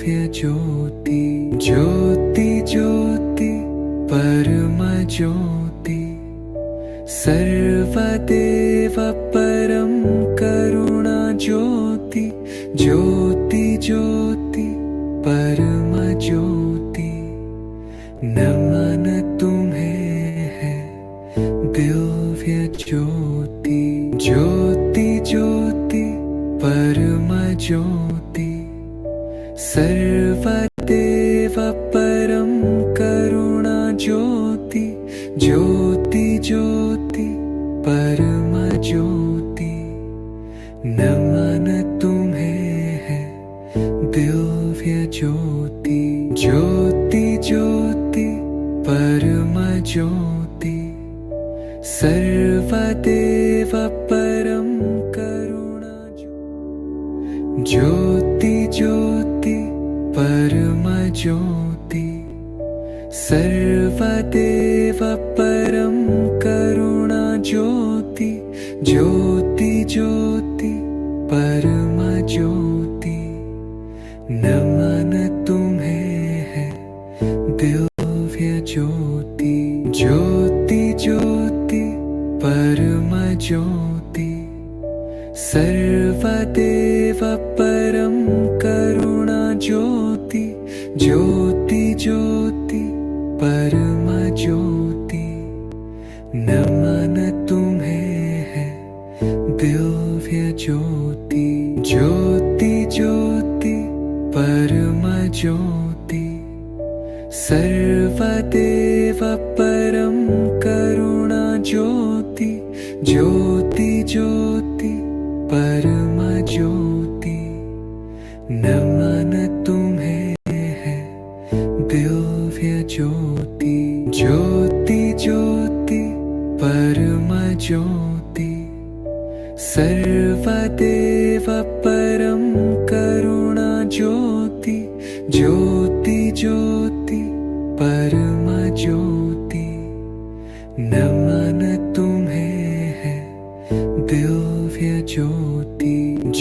दिव्य ज्योति ज्योति ज्योति परम ज्योति सर्वदेव परम करुणा ज्योति ज्योति ज्योति परम ज्योति नमन तुम्हें है दिव्य ज्योति ज्योति ज्योति परम ज्योति सर्वदेव परम करुणा ज्योति ज्योति ज्योति परम ज्योति नमन तुम्हें है दिव्य ज्योति ज्योति ज्योति परम ज्योति सर्वदेव परम करुणा ज्योति ज्योति परम ज्योति सर्वदेव परम करुणा ज्योति ज्योति ज्योति परम ज्योति नमन तुम्हें है दिव्य ज्योति ज्योति ज्योति परम ज्योति सर्वदेव परम करुणा ज्योति ज्योति ज्योति परम ज्योति नमन तुम्हें है दिव्य ज्योति ज्योति ज्योति परम ज्योति सर्वदेव परम करुणा ज्योति ज्योति ज्योति परम ज्योति नमन तुम्हें है दिव्य ज्योति ज्योति ज्योति परम ज्योति सर्वदेव परम करुणा ज्योति ज्योति ज्योति परम ज्योति नमन तुम्हें है दिव्य ज्योति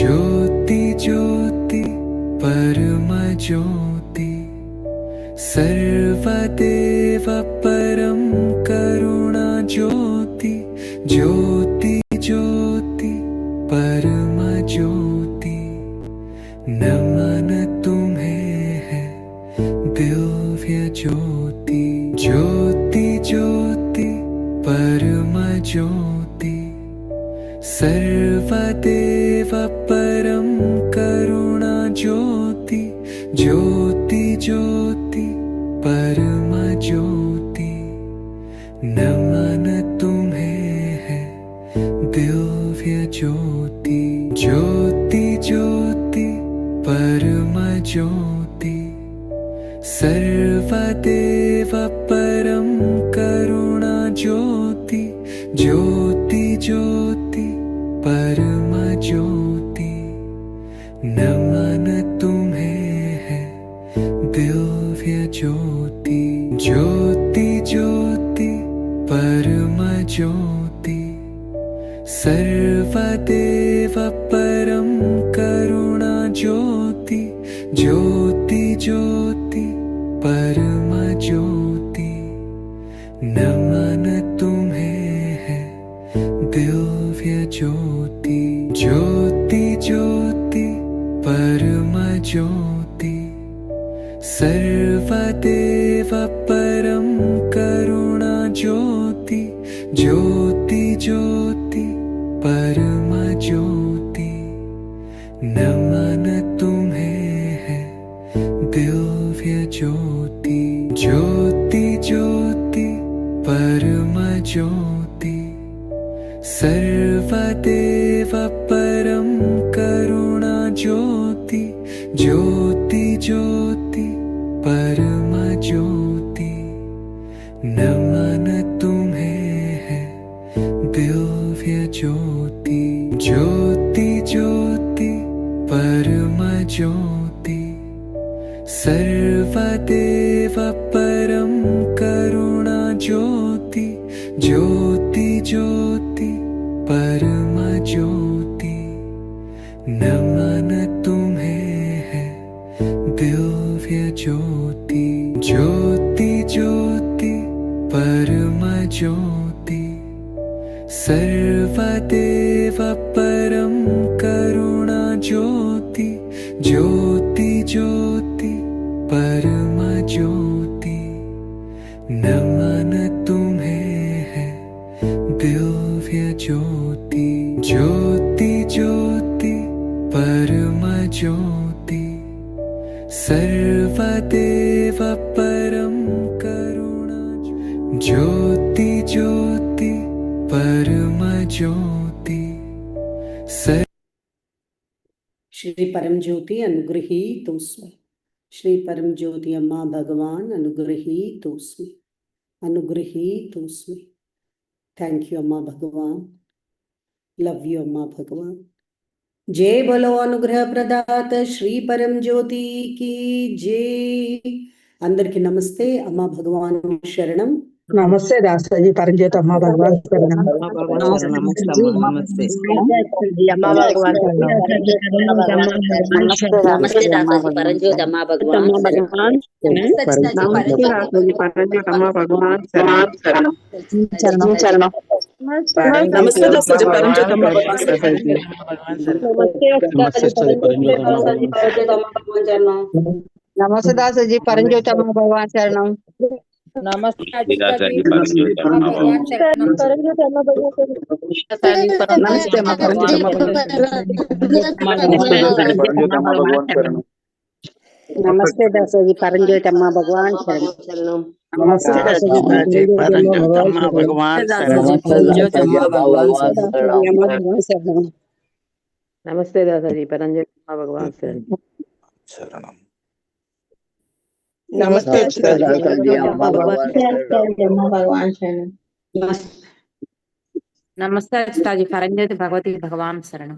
ज्योति ज्योति परम ज्योति सर्वदेव परम करुणा ज्योति ज्योति ज्योति परम ज्योति नमन तुम्हें है दिव्य ज्योति ज्योति ज्योति परम ज्योति सर्वदेव परम करुणा ज्योति ज्योति ज्योति परम ज्योति नमन तुम्हें है दिव्य ज्योति ज्योति ज्योति परम ज्योति सर्वदेव परम करुणा ज्योति ज्योति ज्योति परम ज्योति नमन तुम्हें है दिव्य ज्योति ज्योति ज्योति परम ज्योति सर्वदेव परम करुणा ज्योति ज्योति ज्योति परम ज्योति नमन तुम्हें है दिव्य ज्योति ज्योति ज्योति परम ज्योति सर्वदेव परम करुणा ज्योति ज्योति ज्योति परम ज्योति नमन तुम्हें है दिव्य ज्योति ज्योति ज्योति परम ज्योति सर्वदेव परम करुणा ज्योति ज्योति ज्योति परम ज्योति नमन तुम्हें है दिव्य ज्योति ज्योति ज्योति परम ज्योति सर्वदेव परम करुणा ज्योति ज्योति ज्योति परम ज्योति नमन तुम्हें है दिव्य दिव्य ज्योति ज्योति ज्योति परम ज्योति सर्वदेव परम करुणा ज्योति ज्योति ज्योति परम ज्योति नमन तुम्हें है दिव्य ज्योति ज्योति ज्योति परम ज्योति सर्वदेव परम करुणा ज्योति ज्योति परम ज्योति श्री परम ज्योति अनुगृहीतोऽस्मि। श्री परम ज्योति अम्मा भगवान अनुगृहीतोऽस्मि अनुगृहीतोऽस्मि। थैंक यू अम्मा भगवान, लव यू अम्मा भगवान। जय बोलो अनुग्रह प्रदात श्री परम ज्योति की जय। अंदर की नमस्ते अम्मा भगवान शरणम। नमस्ते दासाजी परमज्योति अम्मा भगवान शरणम। नमस्ते अम्मा भगवान नमस्ते दासाजी परमज्योति अम्मा भगवान नमस्ते दासाजी परमज्योति अम्मा भगवान नमस्ते दासाजी परमज्योति अम्मा भगवान शरणम। नमस्ते नमस्ते अम्मा परमज्योति अम्मा भगवान शरणम। नमस्ते दासाजी परमज्योति अम्मा भगवान शरणम। नमस्ते दासाजी परमज्योति अम्मा भगवान शरणम। नमस्ते दासाजी परमज्योति अम्मा भगवान शरणम। नमस्ते दासाजी अम्मा भगवान शरणम। नमस्ते दासाजी परमज्योति भगवती भगवान शरण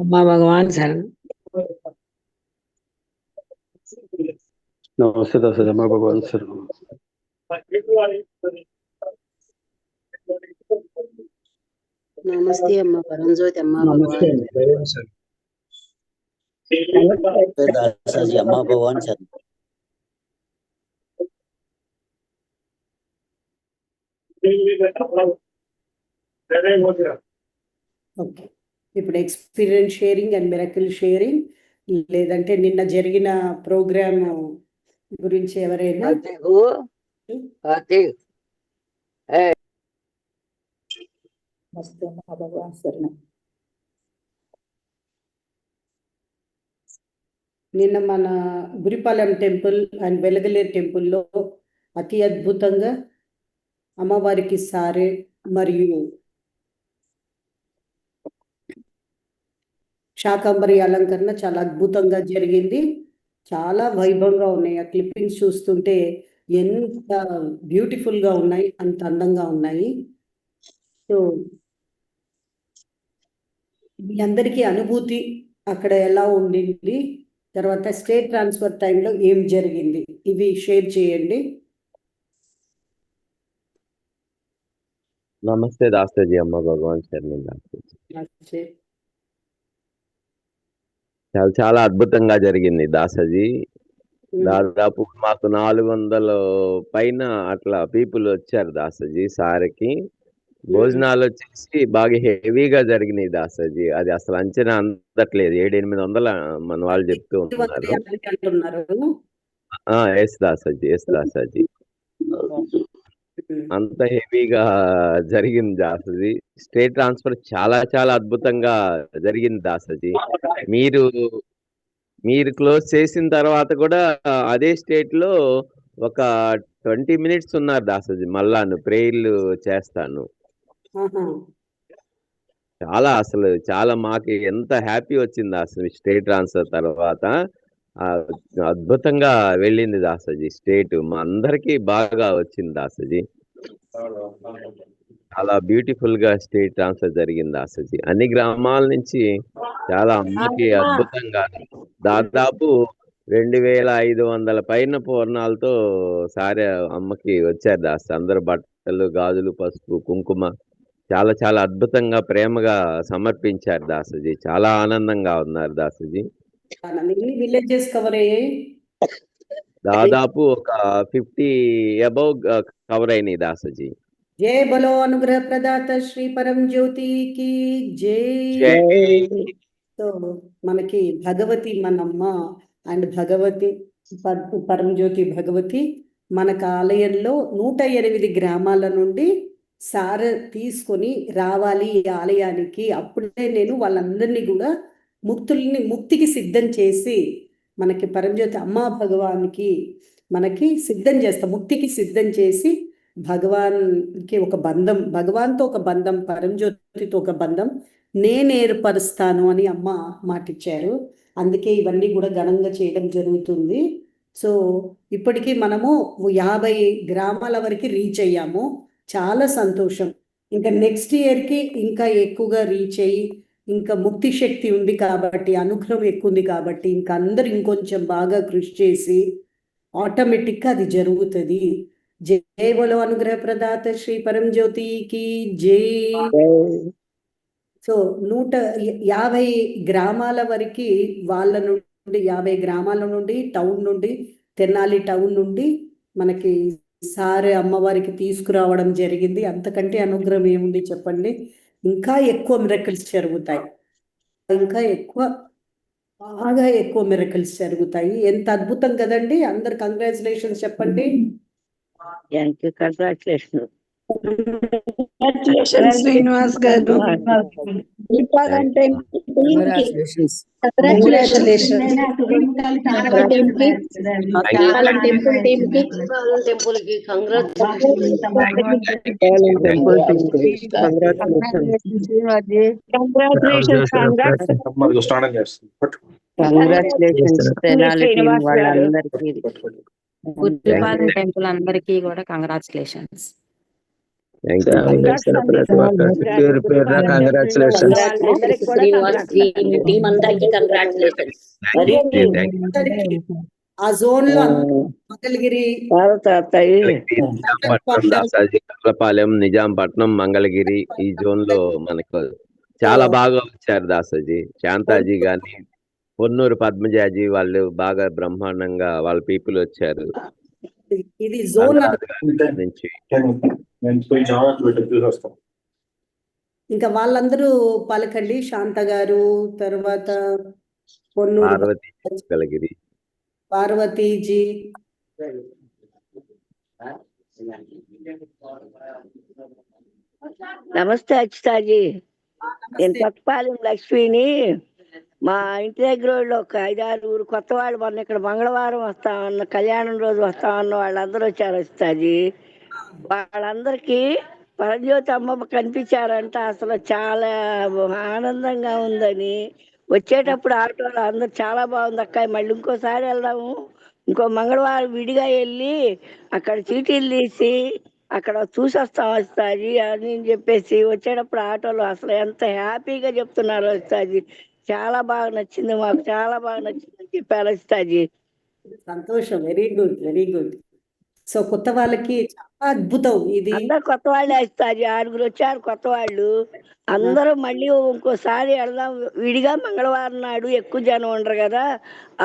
अम्मा भगवान शरण। नमस्ते दासाजी अम्मा भगवान शरण। नमस्ते अम्मा परमज्योति अम्मा भगवान दासाजी अम्मा भगवान शरण। ఓకే, ఇప్పుడు experience sharing and miracle sharing, లేదంటే నిన్న జరిగిన ప్రోగ్రామ్ గురించి ఎవరైనా నిన్న మన గురిపాలెం టెంపుల్ అండ్ వెలగలేరు టెంపుల్లో అతి అద్భుతంగా అమ్మవారికి సారే మరియు శాకంబరి అలంకరణ చాలా అద్భుతంగా జరిగింది. చాలా వైభవంగా ఉన్నాయి. ఆ క్లిప్పింగ్స్ చూస్తుంటే ఎంత బ్యూటిఫుల్ గా ఉన్నాయి, అంత అందంగా ఉన్నాయి. సో మీ అందరికీ అనుభూతి అక్కడ ఎలా ఉండింది, తర్వాత స్టేట్ ట్రాన్స్ఫర్ టైంలో ఏం జరిగింది, ఇవి షేర్ చేయండి. నమస్తే దాసాజీ అమ్మ భగవాన్ శరణం. చాలా చాలా అద్భుతంగా జరిగింది దాసాజీ. దాదాపు మాకు 400 పైన అట్లా పీపుల్ వచ్చారు దాసాజీ. సార్కి భోజనాలు వచ్చేసి బాగా హెవీగా జరిగినాయి దాసాజీ. అది అసలు అంచనా అందట్లేదు. 700-800 మన వాళ్ళు చెప్తూ ఉంటున్నారు. Yes Dasaji, yes Dasaji. అంత హెవీగా జరిగింది దాసాజీ. స్టేట్ ట్రాన్స్ఫర్ చాలా చాలా అద్భుతంగా జరిగింది దాసాజీ. మీరు క్లోజ్ చేసిన తర్వాత కూడా అదే స్టేట్ లో ఒక 20 minutes ఉన్నారు దాసాజీ. మళ్ళాను ప్రేయర్లు చేస్తాను. చాలా మాకు ఎంత హ్యాపీ వచ్చింది అసలు స్టేట్ ట్రాన్స్ఫర్ తర్వాత. అద్భుతంగా వెళ్ళింది దాసాజీ స్టేట్. మా అందరికి బాగా వచ్చింది దాసాజీ. చాలా బ్యూటిఫుల్ గా స్టేట్ ట్రాన్స్ఫర్ జరిగింది దాసాజీ. అన్ని గ్రామాల నుంచి చాలా అమ్మకి అద్భుతంగా దాదాపు 2500 పైన పూర్ణాలతో సారే అమ్మకి వచ్చారు దాసా. అందరు బట్టలు, గాజులు, పసుపు, కుంకుమ చాలా చాలా అద్భుతంగా ప్రేమగా సమర్పించారు దాసాజీ. చాలా ఆనందంగా ఉన్నారు దాసాజీ. విలేజెస్ కవర్ అయ్యాయి. దాదాపు ఒక 50 అబౌవ్ కవర్ అయినాయి దాసజీ. జై బలో అనుగ్రహ ప్రదాత శ్రీ పరం జ్యోతికి జై. సో మనకి భగవతి మనమ్మ అండ్ భగవతి పరంజ్యోతి భగవతి మనకు ఆలయంలో 108 గ్రామాల నుండి సార తీసుకొని రావాలి ఈ ఆలయానికి. అప్పుడే నేను వాళ్ళందరినీ కూడా ముక్తికి సిద్ధం చేసి మనకి పరంజ్యోతి అమ్మా భగవానికి మనకి సిద్ధం చేస్తాం, ముక్తికి సిద్ధం చేసి భగవాన్కి ఒక బంధం, భగవాన్తో ఒక బంధం, పరంజ్యోతితో ఒక బంధం నేను ఏర్పరుస్తాను అని అమ్మ మాటిచ్చారు. అందుకే ఇవన్నీ కూడా ఘనంగా చేయడం జరుగుతుంది. సో ఇప్పటికీ మనము 50 గ్రామాల వరకు రీచ్ అయ్యాము, చాలా సంతోషం. ఇంకా నెక్స్ట్ ఇయర్కి ఇంకా ఎక్కువగా రీచ్ అయ్యి, ఇంకా ముక్తి శక్తి ఉంది కాబట్టి, అనుగ్రహం ఎక్కువ ఉంది కాబట్టి, ఇంకా అందరు ఇంకొంచెం బాగా కృషి చేసి ఆటోమేటిక్గా అది జరుగుతుంది. జై బలో అనుగ్రహ ప్రదాత శ్రీ పరంజ్యోతికి జై. సో 150 గ్రామాల వరకు వాళ్ళ నుండి, 50 గ్రామాల నుండి, టౌన్ నుండి, తెనాలి టౌన్ నుండి మనకి సారే అమ్మవారికి తీసుకురావడం జరిగింది. అంతకంటే అనుగ్రహం ఏముంది చెప్పండి? ఇంకా ఎక్కువ మిరకల్స్ జరుగుతాయి, ఇంకా ఎక్కువ, బాగా ఎక్కువ మిరకల్స్ జరుగుతాయి. ఎంత అద్భుతం కదండి! అందరు కంగ్రాచులేషన్స్ చెప్పండి. శ్రీనివాస్ గారు. బుద్ధిపాదం టెంపుల్ అందరికీ కూడా కంగ్రాచులేషన్స్. ఆ జోన్ లో మంగళగిరి, కర్లపాలెం, నిజాంపట్నం, మంగళగిరి ఈ జోన్ లో మనకు చాలా బాగా వచ్చారు దాసజీ. శాంతాజీ గాని, పొన్నూరు పద్మజాజీ వాళ్ళు బాగా బ్రహ్మాండంగా వాళ్ళ పీపుల్ వచ్చారు. ఇది జోన్ నుంచి ఇంకా వాళ్ళందరూ పలకండి. శాంత గారు, తర్వాత పొన్నూరు పార్వతీ, పార్వతీజీ, నమస్తే అచ్యుతాజీ. నేను కొత్తపాలెం లక్ష్మిని. మా ఇంటి దగ్గర వాళ్ళు ఒక 5-6 కొత్త వాళ్ళు మొన్న ఇక్కడ మంగళవారం వస్తామన్న, కళ్యాణం రోజు వస్తామన్న వాళ్ళందరూ వచ్చారు అచ్యుతాజీ. వాళ్ళందరికీ పరంజ్యోతి అమ్మ కనిపించారంట. అసలు చాలా ఆనందంగా ఉందని, వచ్చేటప్పుడు ఆటోలో అందరు చాలా బాగుంది అక్క, మళ్ళీ ఇంకోసారి వెళ్దాము, ఇంకో మంగళవారం విడిగా వెళ్ళి అక్కడ చీటీలు తీసి అక్కడ చూసి వస్తాం వస్తాజీ అని చెప్పేసి వచ్చేటప్పుడు ఆటోలో అసలు ఎంత హ్యాపీగా చెప్తున్నారు వస్తాజీ. చాలా బాగా నచ్చింది మాకు, చాలా బాగా నచ్చిందని చెప్పారు వస్తాజీ. సంతోషం. Very good, very good. So కొత్త వాళ్ళకి చాలా అద్భుతం ఇది. అందరు కొత్త వాళ్ళే వస్తాజీ. 6 వచ్చారు కొత్త వాళ్ళు. అందరూ మళ్ళీ ఇంకోసారి వెళ్దాం విడిగా, మంగళవారం నాడు ఎక్కువ జనం ఉండరు కదా,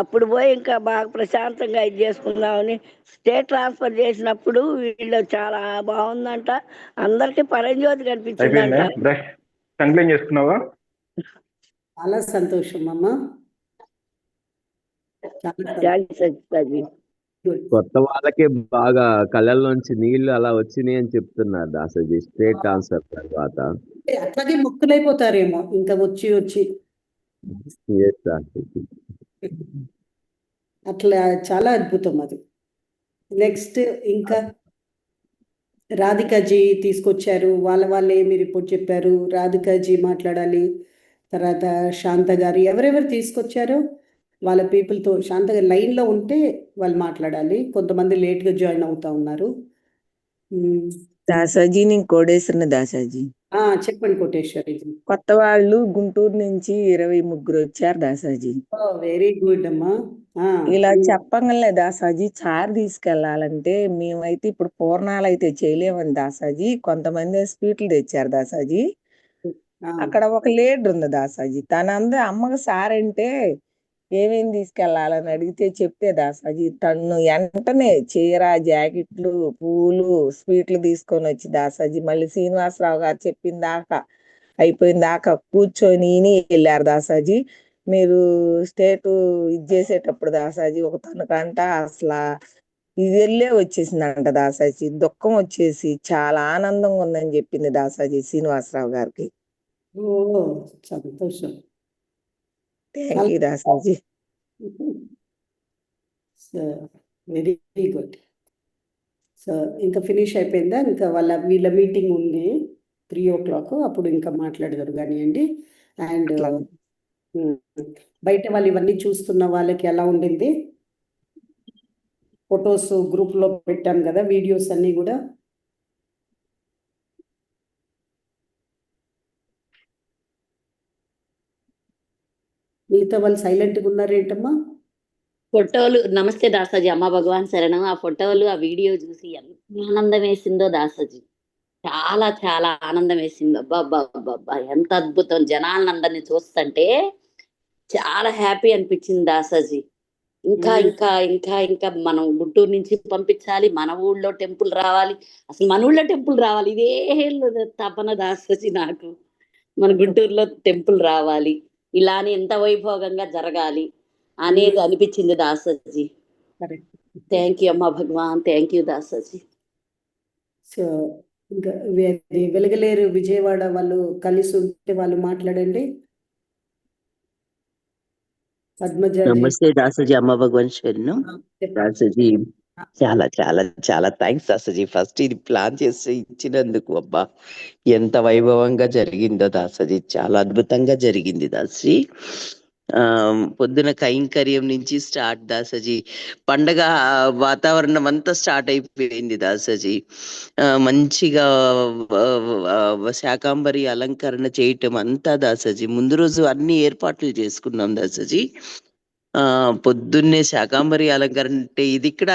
అప్పుడు పోయి ఇంకా బాగా ప్రశాంతంగా ఇది చేసుకుందామని. స్టేట్ ట్రాన్స్ఫర్ చేసినప్పుడు వీళ్ళు చాలా బాగుందంట, అందరికి పరంజ్యోతి కనిపించిందంట. చాలా సంతోషం అమ్మ. కొత్త వాళ్ళకి బాగా కళ్ళల్లోంచి నీళ్లు అలా వచ్చినాయి అని చెప్తున్నారు దాసజీ స్టేట్ ట్రాన్స్ఫర్ తర్వాత. అట్లాగే ముక్తులైపోతారేమో ఇంకా వచ్చి వచ్చి. అట్లా చాలా అద్భుతం అది. నెక్స్ట్ ఇంకా రాధికాజీ తీసుకొచ్చారు, వాళ్ళే మీరు రిపోర్ట్ చెప్పారు. రాధికాజీ మాట్లాడాలి, తర్వాత శాంత గారు, ఎవరెవరు తీసుకొచ్చారో వాళ్ళ పీపుల్తో. శాంత గారు లైన్లో ఉంటే వాళ్ళు మాట్లాడాలి, కొంతమంది లేట్గా జాయిన్ అవుతా ఉన్నారు. దాసాజీ, నేను కోడేశ్వర దాసాజీ. చెప్పండి కోటేశ్వరి. కొత్త వాళ్ళు గుంటూరు నుంచి 23 వచ్చారు దాసాజీ. వెరీ గుడ్ అమ్మా. ఇలా చెప్పగలే దాసాజీ, చార్ తీసుకెళ్లాలంటే మేమైతే ఇప్పుడు పూర్ణాలు అయితే చేయలేమని దాసాజీ, కొంతమంది స్వీట్లు తెచ్చారు దాసాజీ. అక్కడ ఒక లీడర్ ఉంది దాసాజీ, తనందరూ అమ్మకి సార్ అంటే ఏమేమి తీసుకెళ్లాలని అడిగితే చెప్తే దాసాజీ టన్ను వెంటనే చీర, జాకెట్లు, పూలు, స్వీట్లు తీసుకొని వచ్చి దాసాజీ మళ్ళీ శ్రీనివాసరావు గారు చెప్పిన దాకా అయిపోయిన దాకా కూర్చొని వెళ్ళారు దాసాజీ. మీరు స్టేట్ ఇది చేసేటప్పుడు దాసాజీ ఒక తనకంట అసలు ఇది వెళ్ళే వచ్చేసిందంట దాసాజీ, దుఃఖం వచ్చేసి చాలా ఆనందంగా ఉందని చెప్పింది దాసాజీ శ్రీనివాసరావు గారికి. ఓ సంతోషం. Thank you Dasaji. So very good. So ఇంకా ఫినిష్ అయిపోయిందా? ఇంకా వీళ్ళ మీటింగ్ ఉంది 3 o'clock, అప్పుడు ఇంకా మాట్లాడదారు కానివ్వండి. అండ్ బయట వాళ్ళు ఇవన్నీ చూస్తున్న వాళ్ళకి ఎలా ఉండింది? ఫొటోస్ గ్రూప్లో పెట్టాం కదా, వీడియోస్ అన్నీ కూడా. మిగతా వాళ్ళు సైలెంట్గా ఉన్నారేంటమ్మా? ఫోటోలు నమస్తే దాసాజీ, అమ్మ భగవాన్ శరణం. ఆ ఫోటోలు ఆ వీడియో చూసి ఎంత ఆనందం వేసిందో దాసాజీ, చాలా చాలా ఆనందం వేసింది. అబ్బా ఎంత అద్భుతం! జనాలందరినీ చూస్తుంటే చాలా హ్యాపీ అనిపించింది దాసాజీ. ఇంకా ఇంకా ఇంకా ఇంకా మనం గుంటూరు నుంచి పంపించాలి, మన ఊళ్ళో టెంపుల్ రావాలి, అసలు మన ఊళ్ళో టెంపుల్ రావాలి, ఇదే తపన దాసాజీ నాకు. మన గుంటూరులో టెంపుల్ రావాలి, ఇలానే ఎంత వైభోగంగా జరగాలి అనేది అనిపించింది దాసాజీ. థ్యాంక్ యూ అమ్మా భగవాన్, థ్యాంక్ యూ దాసాజీ. సో ఇంకా వెలగలేరు విజయవాడ వాళ్ళు కలిసి ఉంటే వాళ్ళు మాట్లాడండి. పద్మజ నమస్తే దాసజీ, అమ్మ భగవాన్ శరణం. దాసజీ చాలా చాలా చాలా థ్యాంక్స్ దాసజీ, ఫస్ట్ ఇది ప్లాన్ చేసి ఇచ్చినందుకు. అబ్బా ఎంత వైభవంగా జరిగిందో దాసజీ, చాలా అద్భుతంగా జరిగింది దాసజీ. పొద్దున కైంకర్యం నుంచి స్టార్ట్ దాసజీ, పండగ వాతావరణం అంతా స్టార్ట్ అయిపోయింది దాసజీ. మంచిగా శాకాంబరి అలంకరణ చేయటం అంతా దాసజీ. ముందు రోజు అన్ని ఏర్పాట్లు చేసుకున్నాం దాసజీ. పొద్దున్నే శాకాంబరి అలంకరణ అంటే ఇది ఇక్కడ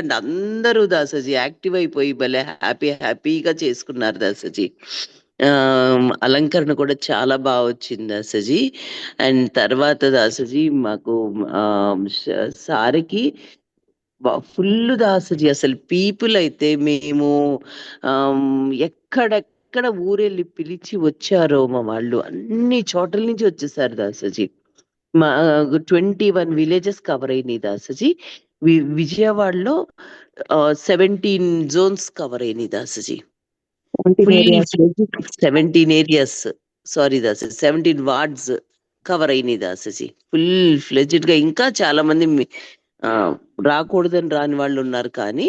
అంటే అందరూ దాసజీ యాక్టివ్ అయిపోయి భలే హ్యాపీగా చేసుకున్నారు దాసజీ. అలంకరణ కూడా చాలా బాగా వచ్చింది దాసజీ. అండ్ తర్వాత దాసజీ మాకు సారికి ఫుల్ దాసజీ, అసలు పీపుల్ అయితే మేము ఎక్కడెక్కడ ఊరెళ్ళి పిలిచి వచ్చారో మా వాళ్ళు అన్ని చోట్ల నుంచి వచ్చేసారు దాసజీ. మా 21 విలేజెస్ కవర్ అయినాయి దాసజీ. విజయవాడలో 17 జోన్స్ కవర్ అయినాయి దాసజీ. 17 ఏరియాస్, సారీ దాసజీ, 17 వార్డ్స్ కవర్ అయినాయి దాసజీ ఫుల్ ఫ్లెడ్జ్డ్ గా. ఇంకా చాలా మంది రాకూడదని రాని వాళ్ళు ఉన్నారు, కానీ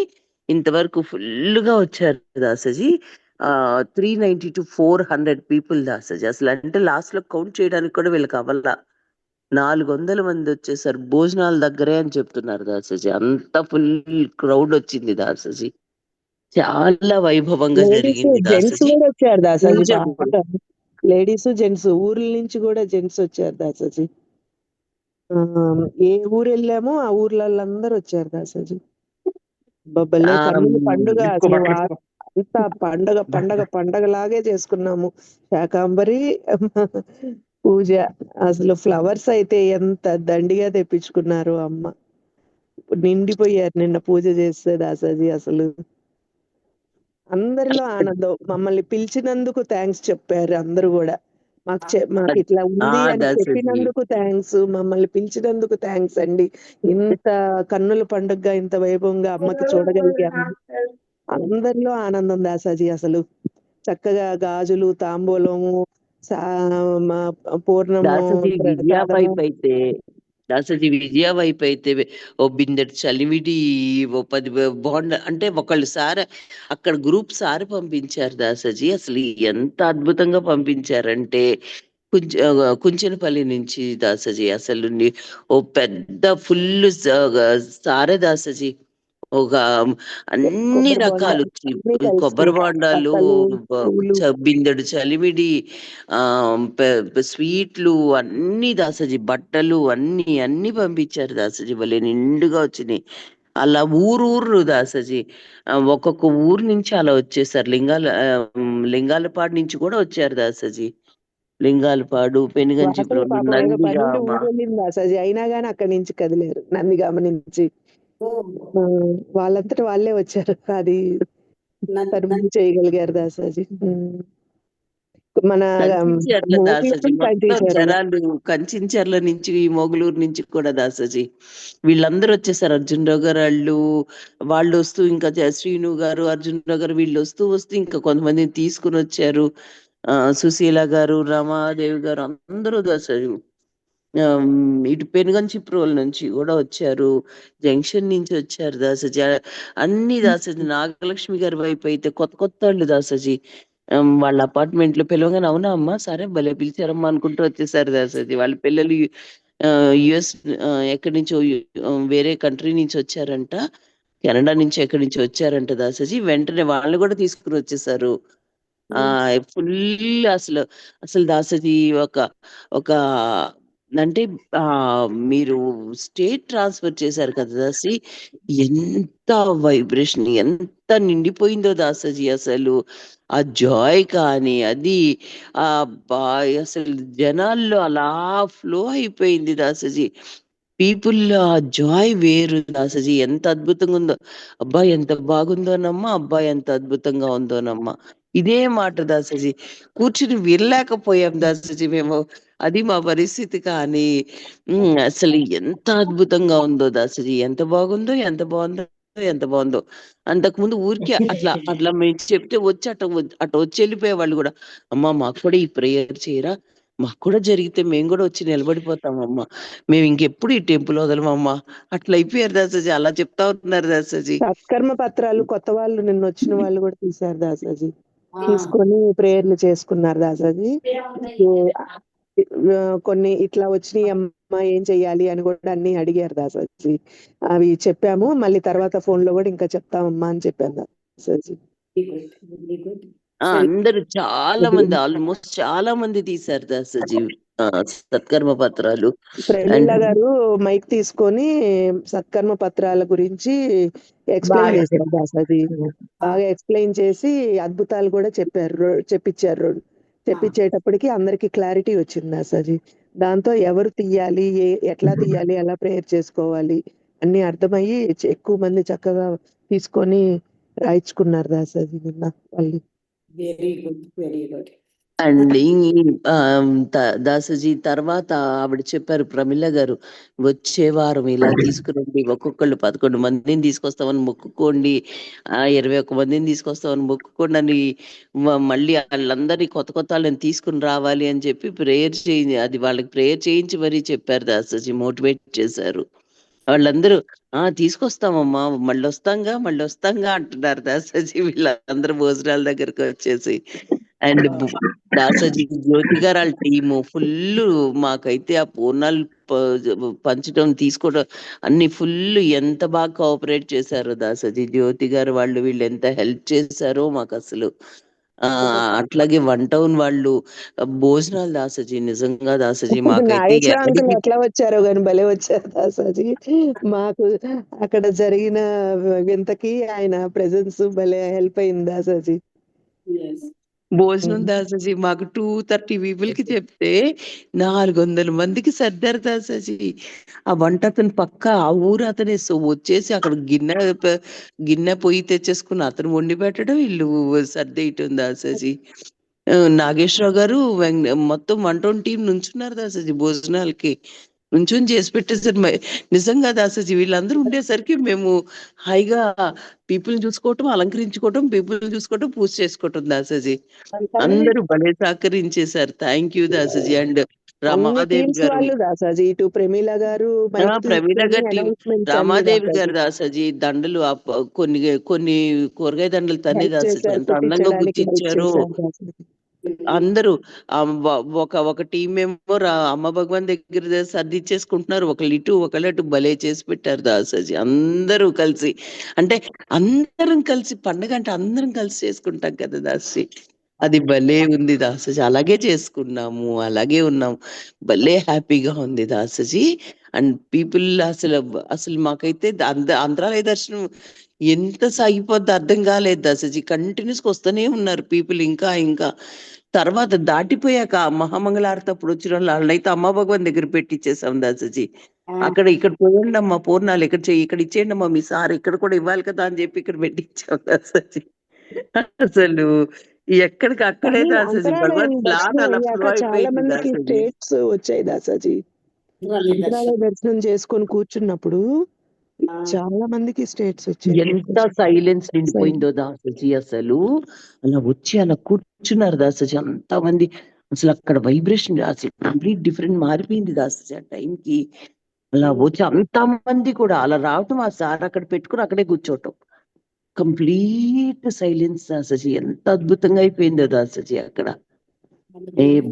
ఇంతవరకు ఫుల్ గా వచ్చారు దాసజీ. 390 to 400 పీపుల్ దాసజీ. అసలు అంటే లాస్ట్ లో కౌంట్ చేయడానికి కూడా వీళ్ళకి అవ్వాల, 400 మంది వచ్చేసారు భోజనాల దగ్గరే అని చెప్తున్నారు దాసజీ. అంత ఫుల్ క్రౌడ్ వచ్చింది దాసజీ, చాలా వైభవంగా జరిగింది దాసజీ. లేడీస్ జెంట్స్ ఊర్ల నుంచి కూడా జెంట్స్ వచ్చారు దాసజీ. ఏ ఊరు వెళ్ళామో ఆ ఊర్లందరూ వచ్చారు దాసజీ. బొబ్బలే కన్నుల పండుగ, అసలు అంతా పండగలాగే చేసుకున్నాము. శాకాంబరి పూజ, అసలు ఫ్లవర్స్ అయితే ఎంత దండిగా తెప్పించుకున్నారు అమ్మ, నిండిపోయారు నిన్న పూజ చేస్తే దాసాజీ. అసలు అందరిలో ఆనందం. మమ్మల్ని పిలిచినందుకు థ్యాంక్స్ చెప్పారు అందరూ కూడా. మాకు ఇట్లా ఉంది అని చెప్పినందుకు థ్యాంక్స్, మమ్మల్ని పిలిచినందుకు థ్యాంక్స్ అండి. ఇంత కన్నుల పండుగగా ఇంత వైభవంగా అమ్మకి చూడగలిగాము. అందరిలో ఆనందం దాసాజీ. అసలు చక్కగా గాజులు, తాంబూలము, పూర్ణము, దాసజీ విజయ వైపు అయితే ఓ బిందెడు చలివిడి, ఓ 10 బాండ్ అంటే ఒకళ్ళు సార్ అక్కడ గ్రూప్ సార్ పంపించారు దాసజీ. అసలు ఎంత అద్భుతంగా పంపించారంటే కుంచెనపల్లి నుంచి దాసజీ. అసలు ఓ పెద్ద ఫుల్ సారే దాసజీ, ఒక అన్ని రకాలు కొబ్బరి బొండాలు, బిందెడు చలివిడి, స్వీట్లు అన్ని దాసజీ, బట్టలు అన్ని పంపించారు దాసజీ. భలే నిండుగా వచ్చినాయి. అలా ఊరు దాసజీ, ఒక్కొక్క ఊరు నుంచి అలా వచ్చేసారు. లింగాలపాడు నుంచి కూడా వచ్చారు దాసజీ. లింగాలపాడు, వాసవి పెనుగంచిప్రోలు, పాపం ఏదో పనుండి నందిగామ. ఊరెళ్ళింది దాసాజీ, అయినా గాని అక్కడి నుంచి కదిలేరు నందిగామ నుంచి. వాళ్ళంతట వాళ్ళే వచ్చారు, అది పర్మిట్ చేయగలిగారు దాసాజీ. మన కంచించర్ల దాసజీ మొత్తం కంచిచర్ల జనాలు కంచించర్ల నుంచి, మొగలూరు నుంచి కూడా దాసజీ వీళ్ళందరూ వచ్చేసారు. అర్జున్ రావు గారు వాళ్ళు వస్తూ, ఇంకా శ్రీను గారు, అర్జున్ రావు గారు వీళ్ళు వస్తూ ఇంకా కొంతమందిని తీసుకుని వచ్చారు. సుశీల గారు, రమాదేవి గారు అందరూ దాసజీ. ఇటు పెనుగంచిప్రోల్ నుంచి కూడా వచ్చారు, జంక్షన్ నుంచి వచ్చారు దాసజీ. అన్ని దాసజీ. నాగలక్ష్మి గారి వైపు అయితే కొత్త కొత్త వాళ్ళు దాసజీ. వాళ్ళ అపార్ట్మెంట్ లో పిలవగానే అవునా అమ్మా సరే భలే పిలిచారమ్మా అనుకుంటూ వచ్చేసారు దాసజీ. వాళ్ళ పిల్లలు యుఎస్ ఎక్కడి నుంచో వేరే కంట్రీ నుంచి వచ్చారంట, కెనడా నుంచి ఎక్కడి నుంచి వచ్చారంట దాసజీ. వెంటనే వాళ్ళు కూడా తీసుకుని వచ్చేసారు. ఫుల్ అసలు అసలు దాసజీ ఒక ఒక అంటే మీరు స్టేట్ ట్రాన్స్ఫర్ చేశారు కదా దాసి, ఎంత వైబ్రేషన్, ఎంత నిండిపోయిందో దాసజీ. అసలు ఆ జాయ్ కానీ అది అసలు జనాల్లో అలా ఫ్లో అయిపోయింది దాసజీ. పీపుల్ ఆ జాయ్ వేరు దాసజీ. ఎంత అద్భుతంగా ఉందో, అబ్బా ఎంత బాగుందోనమ్మా, అబ్బా ఎంత అద్భుతంగా ఉందోనమ్మా. ఇదే మాట దాసజీ. కూర్చుని వినలేకపోయాం దాసజీ మేము, అది మా పరిస్థితి. కానీ అసలు ఎంత అద్భుతంగా ఉందో దాసజీ, ఎంత బాగుందో, ఎంత బాగుందో, ఎంత బాగుందో. అంతకుముందు ఊరికే అట్లా అట్లా మేము చెప్తే వచ్చి అటు వచ్చి వెళ్ళిపోయే వాళ్ళు కూడా, అమ్మా మాకు కూడా ఈ ప్రేయర్ చేయరా, మాకు కూడా జరిగితే మేము కూడా వచ్చి నిలబడిపోతామమ్మా, మేము ఇంకెప్పుడు ఈ టెంపుల్ వదలమమ్మా, అట్లా అయిపోయారు దాసజీ. అలా చెప్తా ఉన్నారు దాసజీ. సత్కర్మ పత్రాలు కొత్త వాళ్ళు నిన్న వచ్చిన వాళ్ళు కూడా తీశారు దాసాజీ, తీసుకొని ప్రేయర్లు చేసుకున్నారు దాసాజీ. కొన్ని ఇట్లా వచ్చినాయి అమ్మా ఏం చెయ్యాలి అని కూడా అన్ని అడిగారు దాసాజీ. అవి చెప్పాము, మళ్ళీ తర్వాత ఫోన్ లో కూడా ఇంకా చెప్తామమ్మా అని చెప్పాను దాసాజీ. అందరూ చాలా మంది, ఆల్మోస్ట్ చాలా మంది తీశారు దాసజీ సత్కర్మ పత్రాలు. ప్రమీల గారు మైక్ తీసుకొని సత్కర్మ పత్రాల గురించి ఎక్స్ప్లెయిన్ చేశారు దాసాజీ. బాగా ఎక్స్ప్లెయిన్ చేసి అద్భుతాలు కూడా చెప్పించారు. చెప్పించేటప్పటికి అందరికి క్లారిటీ వచ్చింది దాసాజీ. దాంతో ఎవరు తీయాలి, ఎట్లా తీయాలి, ఎలా ప్రేయర్ చేసుకోవాలి అన్ని అర్థమయ్యి ఎక్కువ మంది చక్కగా తీసుకొని రాయించుకున్నారు దాసాజీ నిన్న వాళ్ళు. Very good, very good. And Dasaji తర్వాత ఆవిడ చెప్పారు, ప్రమిళ గారు, వచ్చే వారం ఇలా తీసుకురండి, ఒక్కొక్కళ్ళు 11 మందిని తీసుకొస్తామని మొక్కుకోండి, 21 మందిని తీసుకొస్తామని మొక్కుకోండి అని మళ్ళీ వాళ్ళందరినీ కొత్త కొత్త వాళ్ళని తీసుకుని రావాలి అని చెప్పి ప్రేయర్ అది వాళ్ళకి ప్రేయర్ చేయించి మరీ చెప్పారు దాసజీ, మోటివేట్ చేశారు. వాళ్ళందరూ తీసుకొస్తామమ్మా, మళ్ళీ వస్తాంగా అంటున్నారు దాసజీ. వీళ్ళందరూ భోజనాల దగ్గరకు వచ్చేసి. అండ్ దాసజీ జ్యోతి గారు వాళ్ళ టీము ఫుల్ మాకైతే ఆ పూర్ణాలు పంచడం, తీసుకోవడం అన్ని ఫుల్ ఎంత బాగా కోఆపరేట్ చేశారో దాసజీ. జ్యోతి గారు వీళ్ళు ఎంత హెల్ప్ చేశారో మాకు అసలు. అట్లాగే 1 టౌన్ వాళ్ళు భోజనాలు దాసజీ, నిజంగా దాసజీ మాకైతే నాగేశ్వర ఎట్లా వచ్చారో కానీ భలే వచ్చారు దాసాజీ. మాకు అక్కడ జరిగిన వింతకి ఆయన ప్రెజెన్స్ భలే హెల్ప్ అయింది దాసాజీ. భోజనం దాసజీ మాకు 230 పీపుల్ కి చెప్తే 400 మందికి సర్దారు దాసజీ. ఆ వంట అతను పక్క ఆ ఊరు అతనే, సో వచ్చేసి అక్కడ గిన్నె పొయ్యి తెచ్చేసుకుని అతను వండి పెట్టడం, ఇల్లు సర్దేయటం దాసజీ. నాగేశ్వరరావు గారు మొత్తం 1 టౌన్ టీం నుంచున్నారు దాసజీ భోజనాలకి, నుంచొని చేసి పెట్టేసారు. నిజంగా దాసజీ వీళ్ళందరూ ఉండేసరికి మేము హాయిగా పీపుల్ చూసుకోవటం, అలంకరించుకోవటం, పీపుల్ చూసుకోవటం, పూజ చేసుకోవటం దాసజీ. అందరూ భలే సహకరించేశారు. Thank you Dasaji. And Ramadevi గారు, దాసాజీ ఇటు ప్రమీల గారు, ప్రమీల గారి టీం, రమాదేవి గారు దాసజీ దండలు కొన్ని కొన్ని కూరగాయ దండలు తనే దాసజీ ఎంత అందంగా గుర్తించారు. అందరూ ఒక టీం మెంబర్ అమ్మ భగవాన్ దగ్గర సర్దిచ్చేసుకుంటున్నారు, ఒకళ్ళు ఇటు భలే చేసి పెట్టారు దాసజీ. అందరూ కలిసి, అంటే అందరం కలిసి పండగ అంటే అందరం కలిసి చేసుకుంటాం కదా దాసజీ, అది భలే ఉంది దాసజీ. అలాగే చేసుకున్నాము, అలాగే ఉన్నాము, భలే హ్యాపీగా ఉంది దాసజీ. అండ్ పీపుల్ అసలు అసలు మాకైతే ఆంధ్రాలయ దర్శనం ఎంత సాగిపోద్ది అర్థం కాలేదు దాసజీ. కంటిన్యూస్గా వస్తూనే ఉన్నారు పీపుల్ ఇంకా ఇంకా. తర్వాత దాటిపోయాక మహామంగళారతి అప్పుడు వచ్చిన వాళ్ళనైతే అమ్మ భగవాన్ దగ్గర పెట్టించేసాం దాసజీ. అక్కడ ఇక్కడ పోయండి అమ్మా పూర్ణాలు, ఇక్కడ ఇచ్చేయండి అమ్మా మీ సార్, ఇక్కడ కూడా ఇవ్వాలి కదా అని చెప్పి ఇక్కడ పెట్టించాం దాసజీ. అసలు ఎక్కడికి అక్కడే కానీ దాసజీ అంతరాలయం భగవత్ ప్లాన్ దర్శనం అలా అయ్యాక ఫ్లో చాలా అయిపోయింది మందికి దాసజీ. స్టేట్స్ వచ్చాయి దాసాజీ. అంతరాలయ దర్శనం చేసుకొని కూర్చున్నప్పుడు చాలా మందికి స్టేట్స్ వచ్చాయి. ఎంత సైలెన్స్ నిండిపోయిందో దాసజీ. అసలు అలా వచ్చి అలా కూర్చున్నారు దాసజీ అంతమంది. అసలు అక్కడ వైబ్రేషన్ అసలు కంప్లీట్ డిఫరెంట్ మారిపోయింది దాసజీ ఆ టైంకి. అలా వచ్చి అంతమంది కూడా అలా రావటం, ఆ సార్ అక్కడ పెట్టుకుని అక్కడే కూర్చోవటం, కంప్లీట్ సైలెన్స్ దాసజీ. ఎంత అద్భుతంగా అయిపోయిందో దాసజీ అక్కడ.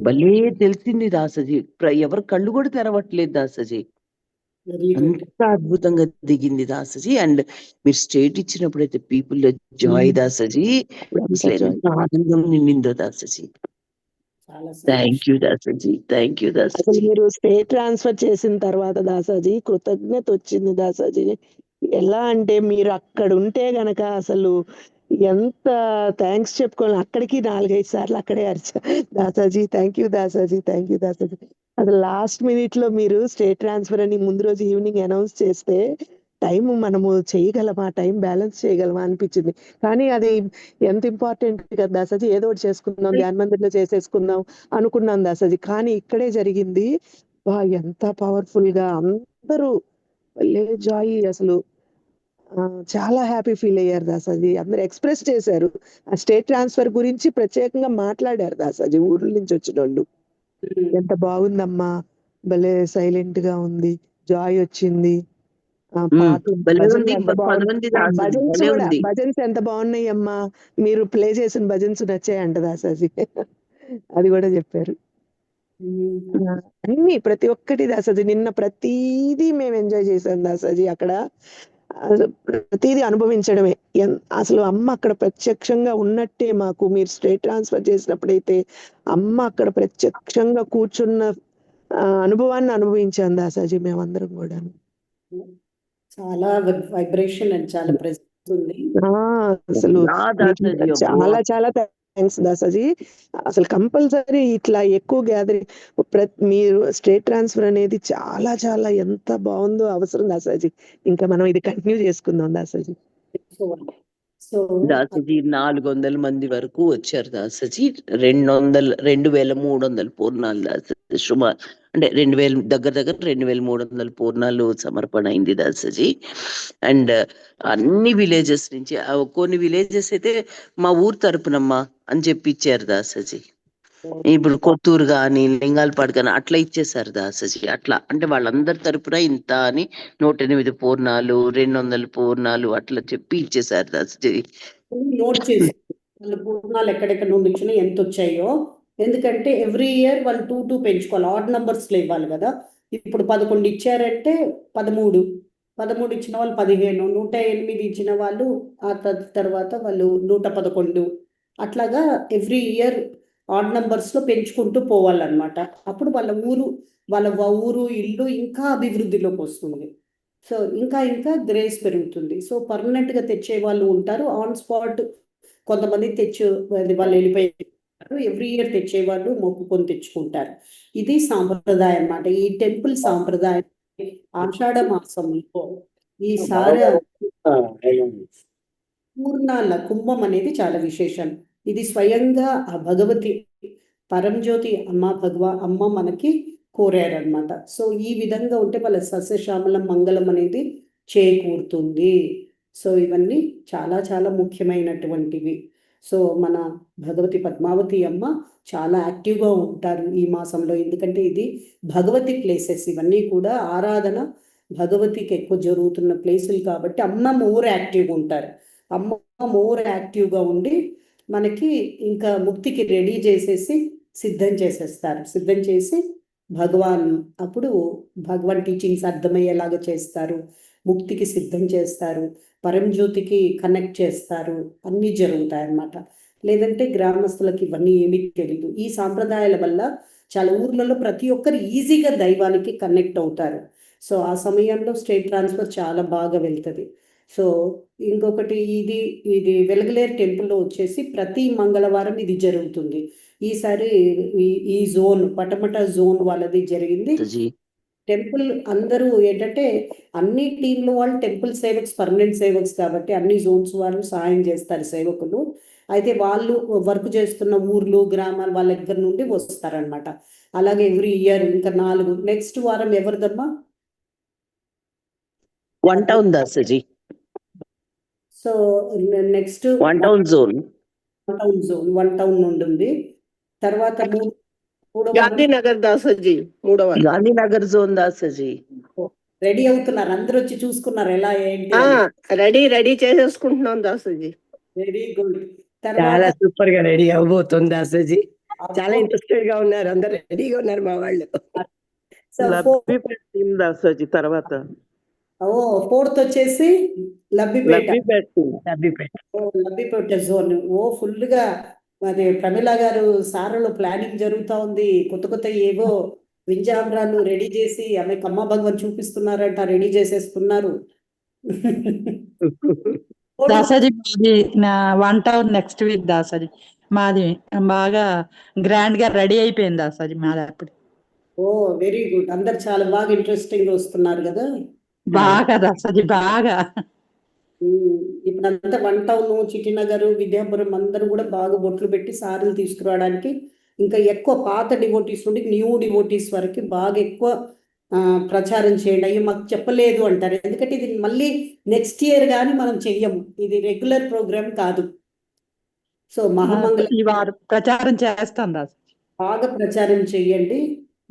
భలే తెలిసింది దాసజీ. ఎవరు కళ్ళు కూడా తెరవట్లేదు దాసజీ. అంత అద్భుతంగా దిగింది దాసజీ. అండ్ మీరు స్టేట్ ఇచ్చినప్పుడైతే పీపుల్ జాయ్ దాసజీ, అసలు ఎంత ఆనందం నిండిందో దాసజీ. థ్యాంక్ యూ దాసజీ, థ్యాంక్ యూ అసలు దాసజీ. మీరు స్టేట్ ట్రాన్స్ఫర్ చేసిన తర్వాత దాసాజీ కృతజ్ఞత వచ్చింది దాసాజీ. ఎలా అంటే మీరు అక్కడ ఉంటే గనక అసలు ఎంత థ్యాంక్స్ చెప్పుకోవాలి. అక్కడికి 4-5 సార్లు అక్కడే అరిచా, దాసాజీ థ్యాంక్ యూ దాసాజీ, థ్యాంక్ యూ దాసాజీ. అసలు లాస్ట్ మినిట్ లో మీరు స్టేట్ ట్రాన్స్ఫర్ అని ముందు రోజు ఈవినింగ్ అనౌన్స్ చేస్తే టైం మనము చేయగలమా, టైం బ్యాలెన్స్ చేయగలమా అనిపించింది. కానీ అది ఎంత ఇంపార్టెంట్ కదా దాసాజీ. ఏదో ఒకటి చేసుకుందాం, ధ్యాన మందిర్లో చేసేసుకుందాం అనుకున్నాం దాసాజీ. కానీ ఇక్కడే జరిగింది. ఎంత పవర్ఫుల్ గా అందరూ జాయ్ అసలు చాలా హ్యాపీ ఫీల్ అయ్యారు దాసాజీ. అందరు ఎక్స్ప్రెస్ చేశారు. ఆ స్టేట్ ట్రాన్స్ఫర్ గురించి ప్రత్యేకంగా మాట్లాడారు దాసాజీ. ఊర్ల నుంచి వచ్చిన వాళ్ళు ఎంత బాగుందమ్మా, భలే సైలెంట్ గా ఉంది, జాయ్ వచ్చింది, భజన్స్ ఎంత బాగున్నాయి అమ్మా, మీరు ప్లే చేసిన భజన్స్ నచ్చాయంట దాసాజీ. అది కూడా చెప్పారు. అన్ని ప్రతి ఒక్కటి దాసాజీ. నిన్న ప్రతిదీ మేము ఎంజాయ్ చేసాం దాసాజీ. అక్కడ ప్రతిదీ అనుభవించడమే. అసలు అమ్మ అక్కడ ప్రత్యక్షంగా ఉన్నట్టే మాకు. మీరు స్టేట్ ట్రాన్స్ఫర్ చేసినప్పుడైతే అమ్మ అక్కడ ప్రత్యక్షంగా కూర్చున్న అనుభవాన్ని అనుభవించాం దాసాజీ మేమందరం కూడా. చాలా వైబ్రేషన్ అండ్ చాలా ప్రెజెన్స్ ఉంది. అసలు చాలా చాలా థ్యాంక్స్ దాసాజీ. అసలు కంపల్సరీ ఇట్లా ఎక్కువ గ్యాదరింగ్, మీరు స్టేట్ ట్రాన్స్ఫర్ అనేది చాలా చాలా ఎంత బాగుందో, అవసరం దాసాజీ. ఇంకా మనం ఇది కంటిన్యూ చేసుకుందాం దాసాజీ. దాసజీ 400 మంది వరకు వచ్చారు దాసజీ. 2300 పూర్ణాలు దాసజీ. సుమారు అంటే 2000 దగ్గర 2300 పూర్ణాలు సమర్పణ అయింది దాసజీ. అండ్ అన్ని విలేజెస్ నుంచి, కొన్ని విలేజెస్ అయితే మా ఊరు తరపునమ్మా అని చెప్పి ఇచ్చారు దాసజీ. ఇప్పుడు కొత్తూరు గాని లింగాలపాడు కానీ అట్లా ఇచ్చేసారు దాసజీ. అట్లా అంటే వాళ్ళందరి తరపున ఇంత అని 108 పూర్ణాలు, 200 పూర్ణాలు అట్లా చెప్పి ఇచ్చేసారు దాసజీ. నోట్ చేసి వాళ్ళ పూర్ణాలు ఎక్కడెక్కడ నుండి వచ్చినా ఎంత వచ్చాయో. ఎందుకంటే ఎవ్రీ ఇయర్ వాళ్ళు 2 పెంచుకోవాలి. ఆడ్ నంబర్స్ లో ఇవ్వాలి కదా. ఇప్పుడు 11 ఇచ్చారంటే 13 ఇచ్చిన వాళ్ళు 15, 108 ఇచ్చిన వాళ్ళు ఆ తర్వాత వాళ్ళు 111 అట్లాగా ఎవ్రీ ఇయర్ ఆడ్ నంబర్స్ లో పెంచుకుంటూ పోవాలన్నమాట. అప్పుడు వాళ్ళ ఊరు ఇల్లు ఇంకా అభివృద్ధిలోకి వస్తుంది. సో ఇంకా గ్రేస్ పెరుగుతుంది. సో పర్మనెంట్ గా తెచ్చే వాళ్ళు ఉంటారు, ఆన్ స్పాట్ కొంతమంది వాళ్ళు వెళ్ళిపోయారు. ఎవ్రీ ఇయర్ తెచ్చేవాళ్ళు మొక్కుకొని తెచ్చుకుంటారు. ఇది సాంప్రదాయం అన్నమాట. ఈ టెంపుల్ సాంప్రదాయం ఆషాఢ మాసంలో ఈసారి పూర్ణాల కుంభం అనేది చాలా విశేషం. ఇది స్వయంగా ఆ భగవతి పరంజ్యోతి అమ్మ మనకి కోరారనమాట. సో ఈ విధంగా ఉంటే వాళ్ళ సస్యశ్యామలం మంగళం అనేది చేకూరుతుంది. సో ఇవన్నీ చాలా చాలా ముఖ్యమైనటువంటివి. సో మన భగవతి పద్మావతి అమ్మ చాలా యాక్టివ్గా ఉంటారు ఈ మాసంలో. ఎందుకంటే ఇది భగవతి ప్లేసెస్, ఇవన్నీ కూడా ఆరాధన భగవతికి ఎక్కువ జరుగుతున్న ప్లేసులు కాబట్టి అమ్మ మోర్ యాక్టివ్గా ఉంటారు. అమ్మ మోర్ యాక్టివ్గా ఉండి మనకి ఇంకా ముక్తికి రెడీ చేసేసి సిద్ధం చేసి అప్పుడు భగవాన్ టీచింగ్స్ అర్థమయ్యేలాగా చేస్తారు, ముక్తికి సిద్ధం చేస్తారు, పరంజ్యోతికి కనెక్ట్ చేస్తారు, అన్నీ జరుగుతాయి అన్నమాట. లేదంటే గ్రామస్తులకి ఇవన్నీ ఏమీ తెలియదు. ఈ సాంప్రదాయాల వల్ల చాలా ఊర్లలో ప్రతి ఒక్కరు ఈజీగా దైవానికి కనెక్ట్ అవుతారు. సో ఆ సమయంలో స్టేట్ ట్రాన్స్ఫర్ చాలా బాగా వెళ్తుంది. సో ఇంకొకటి ఇది ఇది వెలగలేరు టెంపుల్లో వచ్చేసి ప్రతి మంగళవారం ఇది జరుగుతుంది. ఈసారి ఈ జోన్ పటమట జోన్ వాళ్ళది జరిగింది. టెంపుల్ అందరూ ఏంటంటే అన్ని టీంలో వాళ్ళు టెంపుల్ సేవక్స్, పర్మనెంట్ సేవక్స్ కాబట్టి అన్ని జోన్స్ వాళ్ళు సహాయం చేస్తారు సేవకులు. అయితే వాళ్ళు వర్క్ చేస్తున్న ఊర్లు గ్రామాలు వాళ్ళ దగ్గర నుండి వస్తారనమాట. అలాగే ఎవ్రీ ఇయర్ ఇంకా 4 నెక్స్ట్ వారం ఎవరిదమ్మా? One town Dasaji. So next one town zone one town ఉంటుంది. తర్వాత గాంధీనగర్ దాసజీ మూడవ గాంధీనగర్ జోన్ దాసజీ. రెడీ అవుతున్నారు, అందరూ వచ్చి చూసుకున్నారు ఎలా ఏంటి. రెడీ చేసేసుకుంటున్నాం దాసజీ. Very good. చాలా సూపర్ గా రెడీ అవబోతుంది దాసజీ. చాలా ఇంట్రెస్టెడ్ గా ఉన్నారు, అందరు రెడీగా ఉన్నారు మా వాళ్ళు. దాసజీ తర్వాత ఫోర్త్ వచ్చేసి లబ్బిపేట జోన్. ఫుల్ గా మరి ప్రమిళ గారు సారలో ప్లానింగ్ జరుగుతా ఉంది. కొత్త ఏవో వింజామరాలు రెడీ చేసి ఆమె కమ్మ భగవన్ చూపిస్తున్నారంట, రెడీ చేసేస్తున్నారు. దాసాజీ మాది వన్ టౌన్ నెక్స్ట్ వీక్ దాసాజీ. మాది బాగా గ్రాండ్ గా రెడీ అయిపోయింది దాసాజీ మాది అప్పుడు. Very good. అందరు చాలా బాగా ఇంట్రెస్టింగ్ గా వస్తున్నారు కదా. బాగా దాసాజీ బాగా. ఇప్పుడు అంతా వన్ టౌన్, చిట్టినగర్, విద్యాపురం అందరూ కూడా బాగా బొట్లు పెట్టి సారులు తీసుకురావడానికి ఇంకా ఎక్కువ పాత డివోటీస్ నుండి న్యూ డివోటీస్ వరకు బాగా ఎక్కువ ప్రచారం చేయండి. అయ్యో మాకు చెప్పలేదు అంటారు, ఎందుకంటే ఇది మళ్ళీ నెక్స్ట్ ఇయర్ కానీ మనం చెయ్యము, ఇది రెగ్యులర్ ప్రోగ్రామ్ కాదు. సో మహామంగళ ప్రచారం చేస్తాం దాస్, బాగా ప్రచారం చెయ్యండి.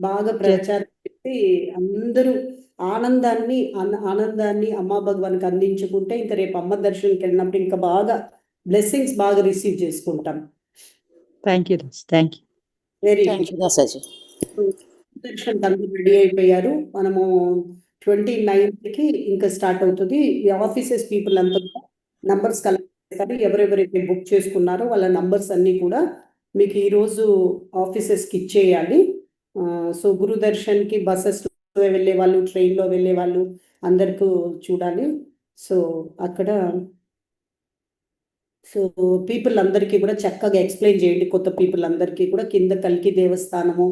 బాగా ప్రచారం చేసి అందరూ ఆనందాన్ని అమ్మా భగవాన్కి అందించుకుంటే ఇంకా రేపు అమ్మ దర్శనంకి వెళ్ళినప్పుడు ఇంకా బాగా బ్లెస్సింగ్స్ బాగా రిసీవ్ చేసుకుంటాం. Thank you thank you. Very good. దర్శనం అందరూ రెడీ అయిపోయారు. మనము 29కి ఇంకా స్టార్ట్ అవుతుంది. ఈ ఆఫీసెస్ పీపుల్ అంతా నంబర్స్ కలెక్ట్ చేస్తారు. ఎవరెవరైతే బుక్ చేసుకున్నారో వాళ్ళ నంబర్స్ అన్నీ కూడా మీకు ఈరోజు ఆఫీసెస్కి ఇచ్చేయాలి. సో గురు దర్శన్కి బస్సెస్ వెళ్ళే వాళ్ళు, ట్రైన్లో వెళ్ళే వాళ్ళు అందరికీ చూడాలి. సో అక్కడ పీపుల్ అందరికీ కూడా చక్కగా ఎక్స్ప్లెయిన్ చేయండి. కొత్త పీపుల్ అందరికీ కూడా కింద కల్కి దేవస్థానము,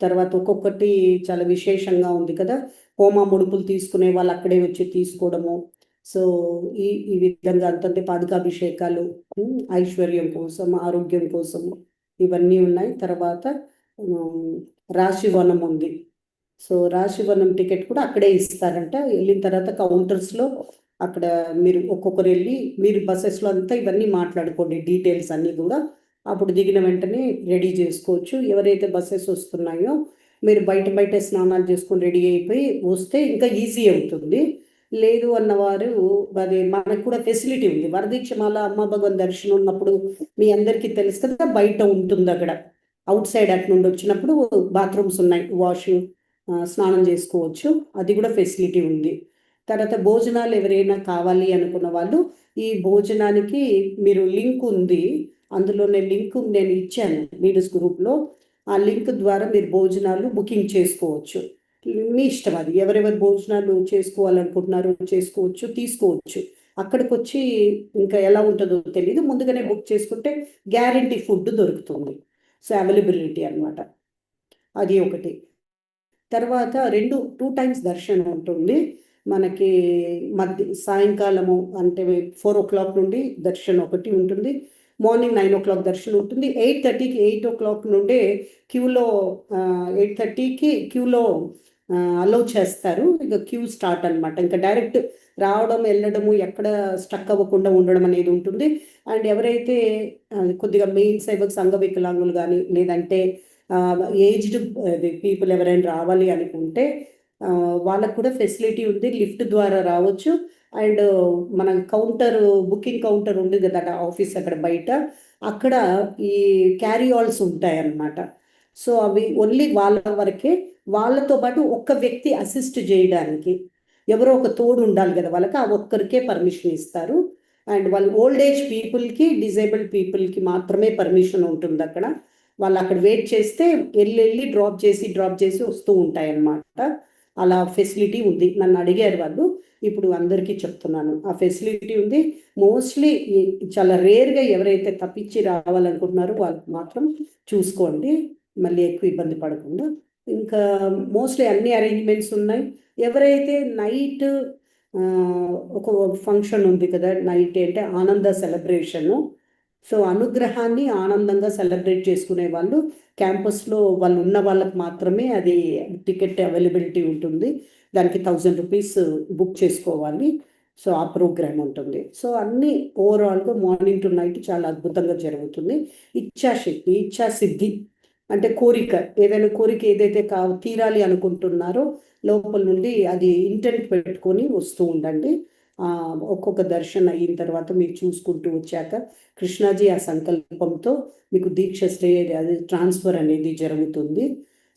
తర్వాత ఒక్కొక్కటి చాలా విశేషంగా ఉంది కదా. హోమ ముడుపులు తీసుకునే వాళ్ళు అక్కడే వచ్చి తీసుకోవడము. సో ఈ విధంగా అంతంటే పాదుకాభిషేకాలు, ఐశ్వర్యం కోసం, ఆరోగ్యం కోసం ఇవన్నీ ఉన్నాయి. తర్వాత రాశివనం ఉంది. సో రాశివనం టికెట్ కూడా అక్కడే ఇస్తారంట. వెళ్ళిన తర్వాత కౌంటర్స్లో అక్కడ మీరు ఒక్కొక్కరు వెళ్ళి మీరు బస్సెస్లో అంతా ఇవన్నీ మాట్లాడుకోండి, డీటెయిల్స్ అన్నీ కూడా. అప్పుడు దిగిన వెంటనే రెడీ చేసుకోవచ్చు. ఎవరైతే బస్సెస్ వస్తున్నాయో మీరు బయట స్నానాలు చేసుకొని రెడీ అయిపోయి వస్తే ఇంకా ఈజీ అవుతుంది. లేదు అన్నవారు అది మనకు కూడా ఫెసిలిటీ ఉంది. వరదీక్షమాల అమ్మ భగవన్ దర్శనం ఉన్నప్పుడు మీ అందరికీ తెలుసు కదా, బయట ఉంటుంది అక్కడ అవుట్ సైడ్ అటు నుండి వచ్చినప్పుడు బాత్రూమ్స్ ఉన్నాయి, వాషింగ్ స్నానం చేసుకోవచ్చు, అది కూడా ఫెసిలిటీ ఉంది. తర్వాత భోజనాలు ఎవరైనా కావాలి అనుకున్న వాళ్ళు ఈ భోజనానికి మీరు లింక్ ఉంది, అందులోనే లింక్ నేను ఇచ్చాను లీడర్స్ గ్రూప్లో. ఆ లింక్ ద్వారా మీరు భోజనాలు బుకింగ్ చేసుకోవచ్చు. మీ ఇష్టం, అది ఎవరెవరు భోజనాలు చేసుకోవాలనుకుంటున్నారో చేసుకోవచ్చు, తీసుకోవచ్చు. అక్కడికి వచ్చి ఇంకా ఎలా ఉంటుందో తెలియదు, ముందుగానే బుక్ చేసుకుంటే గ్యారంటీ ఫుడ్ దొరుకుతుంది. సో అవైలబిలిటీ అనమాట, అది ఒకటి. తర్వాత 2 టైమ్స్ దర్శనం ఉంటుంది మనకి. సాయంకాలము అంటే 4 o'clock నుండి దర్శనం ఒకటి ఉంటుంది. మార్నింగ్ 9 o'clock దర్శనం ఉంటుంది. 8:30కి 8 o'clock నుండే క్యూలో 8:30కి క్యూలో అలౌ చేస్తారు. ఇక క్యూ స్టార్ట్ అనమాట. ఇంకా డైరెక్ట్ రావడం వెళ్ళడము, ఎక్కడ స్టక్ అవ్వకుండా ఉండడం అనేది ఉంటుంది. అండ్ ఎవరైతే కొద్దిగా మెయిన్ సేవకు అంగవికలాంగులు కానీ లేదంటే ఏజ్డ్ పీపుల్ ఎవరైనా రావాలి అనుకుంటే వాళ్ళకు కూడా ఫెసిలిటీ ఉంది, లిఫ్ట్ ద్వారా రావచ్చు. అండ్ మన కౌంటర్, బుకింగ్ కౌంటర్ ఉంది కదా ఆఫీస్ అక్కడ బయట, అక్కడ ఈ క్యారీ ఆల్స్ ఉంటాయి అన్నమాట. సో అవి ఓన్లీ వాళ్ళ వరకే. వాళ్ళతో పాటు ఒక్క వ్యక్తి అసిస్ట్ చేయడానికి ఎవరో ఒక తోడు ఉండాలి కదా వాళ్ళకి, ఆ ఒక్కరికే పర్మిషన్ ఇస్తారు. అండ్ వాళ్ళు ఓల్డ్ ఏజ్ పీపుల్కి, డిజేబుల్డ్ పీపుల్కి మాత్రమే పర్మిషన్ ఉంటుంది అక్కడ. వాళ్ళు అక్కడ వెయిట్ చేస్తే వెళ్ళి డ్రాప్ చేసి వస్తూ ఉంటాయి అన్నమాట. అలా ఫెసిలిటీ ఉంది. నన్ను అడిగారు వాళ్ళు, ఇప్పుడు అందరికీ చెప్తున్నాను. ఆ ఫెసిలిటీ ఉంది. మోస్ట్లీ చాలా రేర్గా ఎవరైతే తప్పించి రావాలనుకుంటున్నారో వాళ్ళకి మాత్రం చూసుకోండి, మళ్ళీ ఎక్కువ ఇబ్బంది పడకుండా. ఇంకా మోస్ట్లీ అన్ని అరేంజ్మెంట్స్ ఉన్నాయి. ఎవరైతే నైట్ ఒక ఫంక్షన్ ఉంది కదా, నైట్ అంటే ఆనంద సెలబ్రేషను. సో అనుగ్రహాన్ని ఆనందంగా సెలబ్రేట్ చేసుకునే వాళ్ళు క్యాంపస్లో వాళ్ళు ఉన్న వాళ్ళకి మాత్రమే అది టికెట్ అవైలబిలిటీ ఉంటుంది. దానికి 1000 రూపీస్ బుక్ చేసుకోవాలి. సో ఆ ప్రోగ్రామ్ ఉంటుంది. సో అన్నీ ఓవరాల్గా మార్నింగ్ టు నైట్ చాలా అద్భుతంగా జరుగుతుంది. ఇచ్ఛాశక్తి, ఇచ్ఛాసిద్ధి అంటే కోరిక, ఏదైనా కోరిక ఏదైతే తీరాలి అనుకుంటున్నారో లోపల నుండి అది ఇంటెంట్ పెట్టుకొని వస్తూ ఉండండి. ఒక్కొక్క దర్శనం అయిన తర్వాత మీరు చూసుకుంటూ వచ్చాక కృష్ణాజీ ఆ సంకల్పంతో మీకు దీక్ష అది ట్రాన్స్ఫర్ అనేది జరుగుతుంది.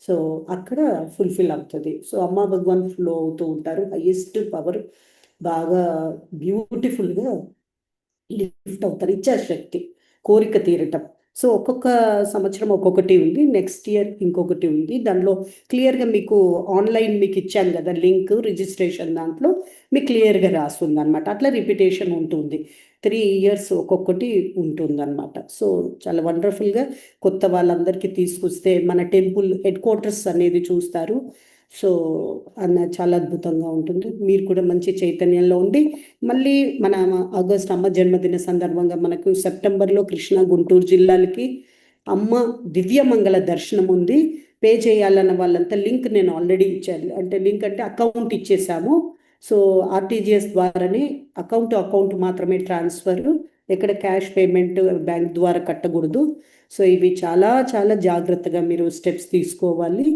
సో అక్కడ ఫుల్ఫిల్ అవుతుంది. సో అమ్మా భగవాన్ ఫ్లో అవుతూ ఉంటారు. హైయెస్ట్ పవర్ బాగా బ్యూటిఫుల్గా లిఫ్ట్ అవుతారు. ఇచ్ఛాశక్తి, కోరిక తీరటం. సో ఒక్కొక్క సంవత్సరం ఒక్కొక్కటి ఉంది. నెక్స్ట్ ఇయర్ ఇంకొకటి ఉంది. దానిలో క్లియర్గా మీకు ఆన్లైన్ మీకు ఇచ్చాను కదా లింక్, రిజిస్ట్రేషన్ దాంట్లో మీకు క్లియర్గా రాస్తుంది అనమాట. అట్లా రిపిటేషన్ ఉంటుంది. 3 years ఒక్కొక్కటి ఉంటుందన్నమాట. సో చాలా వండర్ఫుల్గా కొత్త వాళ్ళందరికీ తీసుకొస్తే మన టెంపుల్ హెడ్ క్వార్టర్స్ అనేది చూస్తారు. సో చాలా అద్భుతంగా ఉంటుంది. మీరు కూడా మంచి చైతన్యంలో ఉండి మళ్ళీ మన ఆగస్ట్ అమ్మ జన్మదిన సందర్భంగా మనకు సెప్టెంబర్లో కృష్ణా గుంటూరు జిల్లాలకి అమ్మ దివ్యమంగళ దర్శనం ఉంది. పే చేయాలన్న వాళ్ళంతా లింక్ నేను ఆల్రెడీ ఇచ్చాను. అంటే లింక్ అంటే అకౌంట్ ఇచ్చేసాము. సో ఆర్టీజీఎస్ ద్వారానే అకౌంట్ మాత్రమే ట్రాన్స్ఫర్, ఎక్కడ క్యాష్ పేమెంట్ బ్యాంక్ ద్వారా కట్టకూడదు. సో ఇవి చాలా చాలా జాగ్రత్తగా మీరు స్టెప్స్ తీసుకోవాలి.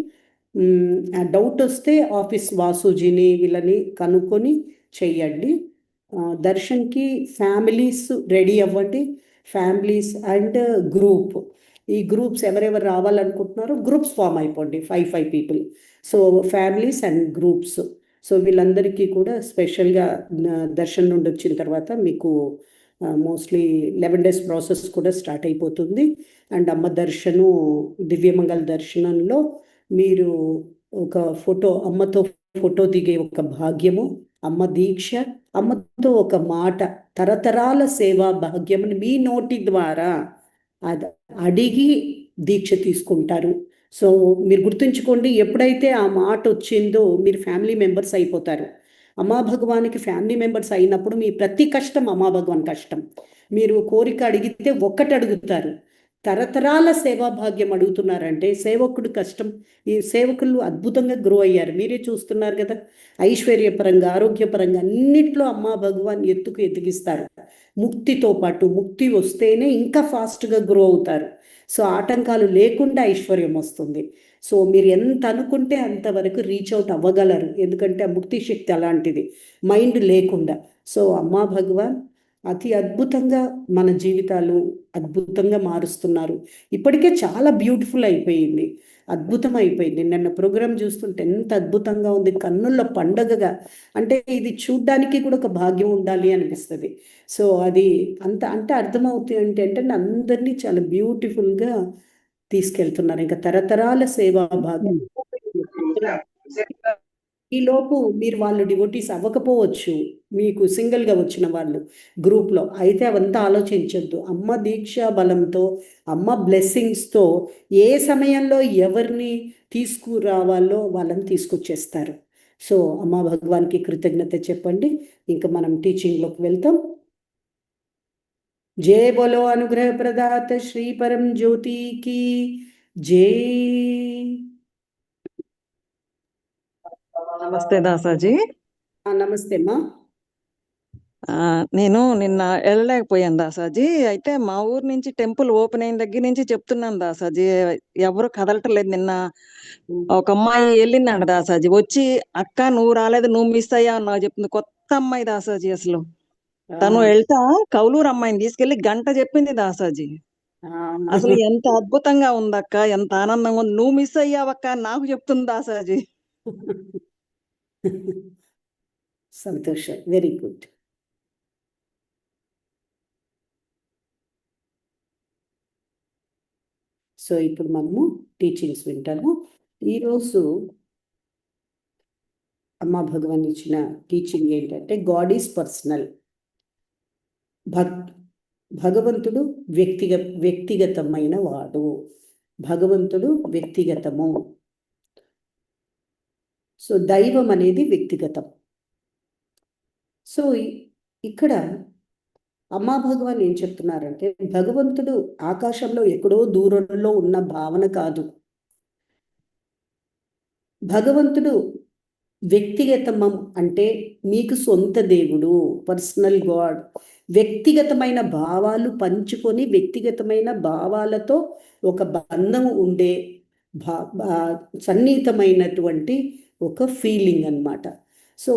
డౌట్ వస్తే ఆఫీస్ వాసూజీని వీళ్ళని కనుక్కొని చెయ్యండి. దర్శన్కి ఫ్యామిలీస్ రెడీ అవ్వండి. ఫ్యామిలీస్ అండ్ గ్రూప్, ఈ గ్రూప్స్ ఎవరెవరు రావాలనుకుంటున్నారో గ్రూప్స్ ఫామ్ అయిపోండి, 5 people. So families and groups. So వీళ్ళందరికీ కూడా స్పెషల్గా దర్శన్ నుండి వచ్చిన తర్వాత మీకు మోస్ట్లీ 11 days ప్రాసెస్ కూడా స్టార్ట్ అయిపోతుంది. అండ్ అమ్మ దర్శను దివ్యమంగళ దర్శనంలో మీరు ఒక అమ్మతో ఫోటో దిగే ఒక భాగ్యము, అమ్మ దీక్ష, అమ్మతో ఒక మాట, తరతరాల సేవా భాగ్యముని మీ నోటి ద్వారా అది అడిగి దీక్ష తీసుకుంటారు. సో మీరు గుర్తుంచుకోండి, ఎప్పుడైతే ఆ మాట వచ్చిందో మీరు ఫ్యామిలీ మెంబర్స్ అయిపోతారు. అమ్మా భగవానికి ఫ్యామిలీ మెంబర్స్ అయినప్పుడు మీ ప్రతి కష్టం అమ్మా భగవాన్ కష్టం. మీరు కోరిక అడిగితే ఒక్కటి అడుగుతారు, తరతరాల సేవా భాగ్యం అడుగుతున్నారంటే సేవకుడు కష్టం. ఈ సేవకులు అద్భుతంగా గ్రో అయ్యారు, మీరే చూస్తున్నారు కదా. ఐశ్వర్యపరంగా, ఆరోగ్యపరంగా అన్నిట్లో అమ్మా భగవాన్ ఎత్తుకిస్తారు. ముక్తితో పాటు ముక్తి వస్తేనే ఇంకా ఫాస్ట్గా గ్రో అవుతారు. సో ఆటంకాలు లేకుండా ఐశ్వర్యం వస్తుంది. సో మీరు ఎంత అనుకుంటే అంతవరకు రీచ్ అవుట్ అవ్వగలరు, ఎందుకంటే ఆ ముక్తి శక్తి అలాంటిది, మైండ్ లేకుండా. సో అమ్మా భగవాన్ అతి అద్భుతంగా మన జీవితాలు అద్భుతంగా మారుస్తున్నారు. ఇప్పటికే చాలా బ్యూటిఫుల్ అయిపోయింది, అద్భుతం అయిపోయింది. నిన్న ప్రోగ్రాం చూస్తుంటే ఎంత అద్భుతంగా ఉంది, కన్నుల్లో పండగగా. అంటే ఇది చూడ్డానికి కూడా ఒక భాగ్యం ఉండాలి అనిపిస్తుంది. సో అది అంటే అర్థమవుతుంది అంటే అందరినీ చాలా బ్యూటిఫుల్గా తీసుకెళ్తున్నారు. ఇంకా తరతరాల సేవా భాగ్యం. ఈలోపు మీరు వాళ్ళు డివోటీస్ అవ్వకపోవచ్చు, మీకు సింగిల్గా వచ్చిన వాళ్ళు గ్రూప్లో అయితే అవంతా ఆలోచించొద్దు. అమ్మ దీక్షా బలంతో, అమ్మ బ్లెస్సింగ్స్తో ఏ సమయంలో ఎవరిని తీసుకురావాలో వాళ్ళని తీసుకొచ్చేస్తారు. సో అమ్మ భగవాన్కి కృతజ్ఞత చెప్పండి. ఇంకా మనం టీచింగ్లోకి వెళ్తాం. జై బోలో అనుగ్రహ ప్రదాత శ్రీ పరం జ్యోతికి జై. నమస్తే దాసాజీ. నమస్తే అమ్మా. నేను నిన్న వెళ్ళలేకపోయాను దాసాజీ. అయితే మా ఊరు నుంచి టెంపుల్ ఓపెన్ అయిన దగ్గర నుంచి చెప్తున్నాను దాసాజీ, ఎవరు కదలటలేదు. నిన్న ఒక అమ్మాయి వెళ్ళిందంట దాసాజీ, వచ్చి అక్క నువ్వు రాలేదు, నువ్వు మిస్ అయ్యా నాకు చెప్తుంది. కొత్త అమ్మాయి దాసాజీ, అసలు తను వెళ్తా కౌలూరు అమ్మాయిని తీసుకెళ్లి గంట చెప్పింది దాసాజీ. అసలు ఎంత అద్భుతంగా ఉందక్క, ఎంత ఆనందంగా ఉంది, నువ్వు మిస్ అయ్యావక్క నాకు చెప్తుంది దాసాజీ. సంతోషం, వెరీ గుడ్. సో ఇప్పుడు మనము టీచింగ్స్ వింటాము. ఈరోజు అమ్మా భగవాన్ ఇచ్చిన టీచింగ్ ఏంటంటే గాడ్ ఈజ్ పర్సనల్. భగవంతుడు వ్యక్తిగతమైన వాడు. భగవంతుడు వ్యక్తిగతము. సో దైవం అనేది వ్యక్తిగతం. సో ఇక్కడ అమ్మా భగవాన్ ఏం చెప్తున్నారంటే భగవంతుడు ఆకాశంలో ఎక్కడో దూరంలో ఉన్న భావన కాదు. భగవంతుడు వ్యక్తిగతం అంటే మీకు సొంత దేవుడు, పర్సనల్ గాడ్. వ్యక్తిగతమైన భావాలు పంచుకొని వ్యక్తిగతమైన భావాలతో ఒక బంధం ఉండే సన్నిహితమైనటువంటి ఒక ఫీలింగ్ అన్నమాట. సో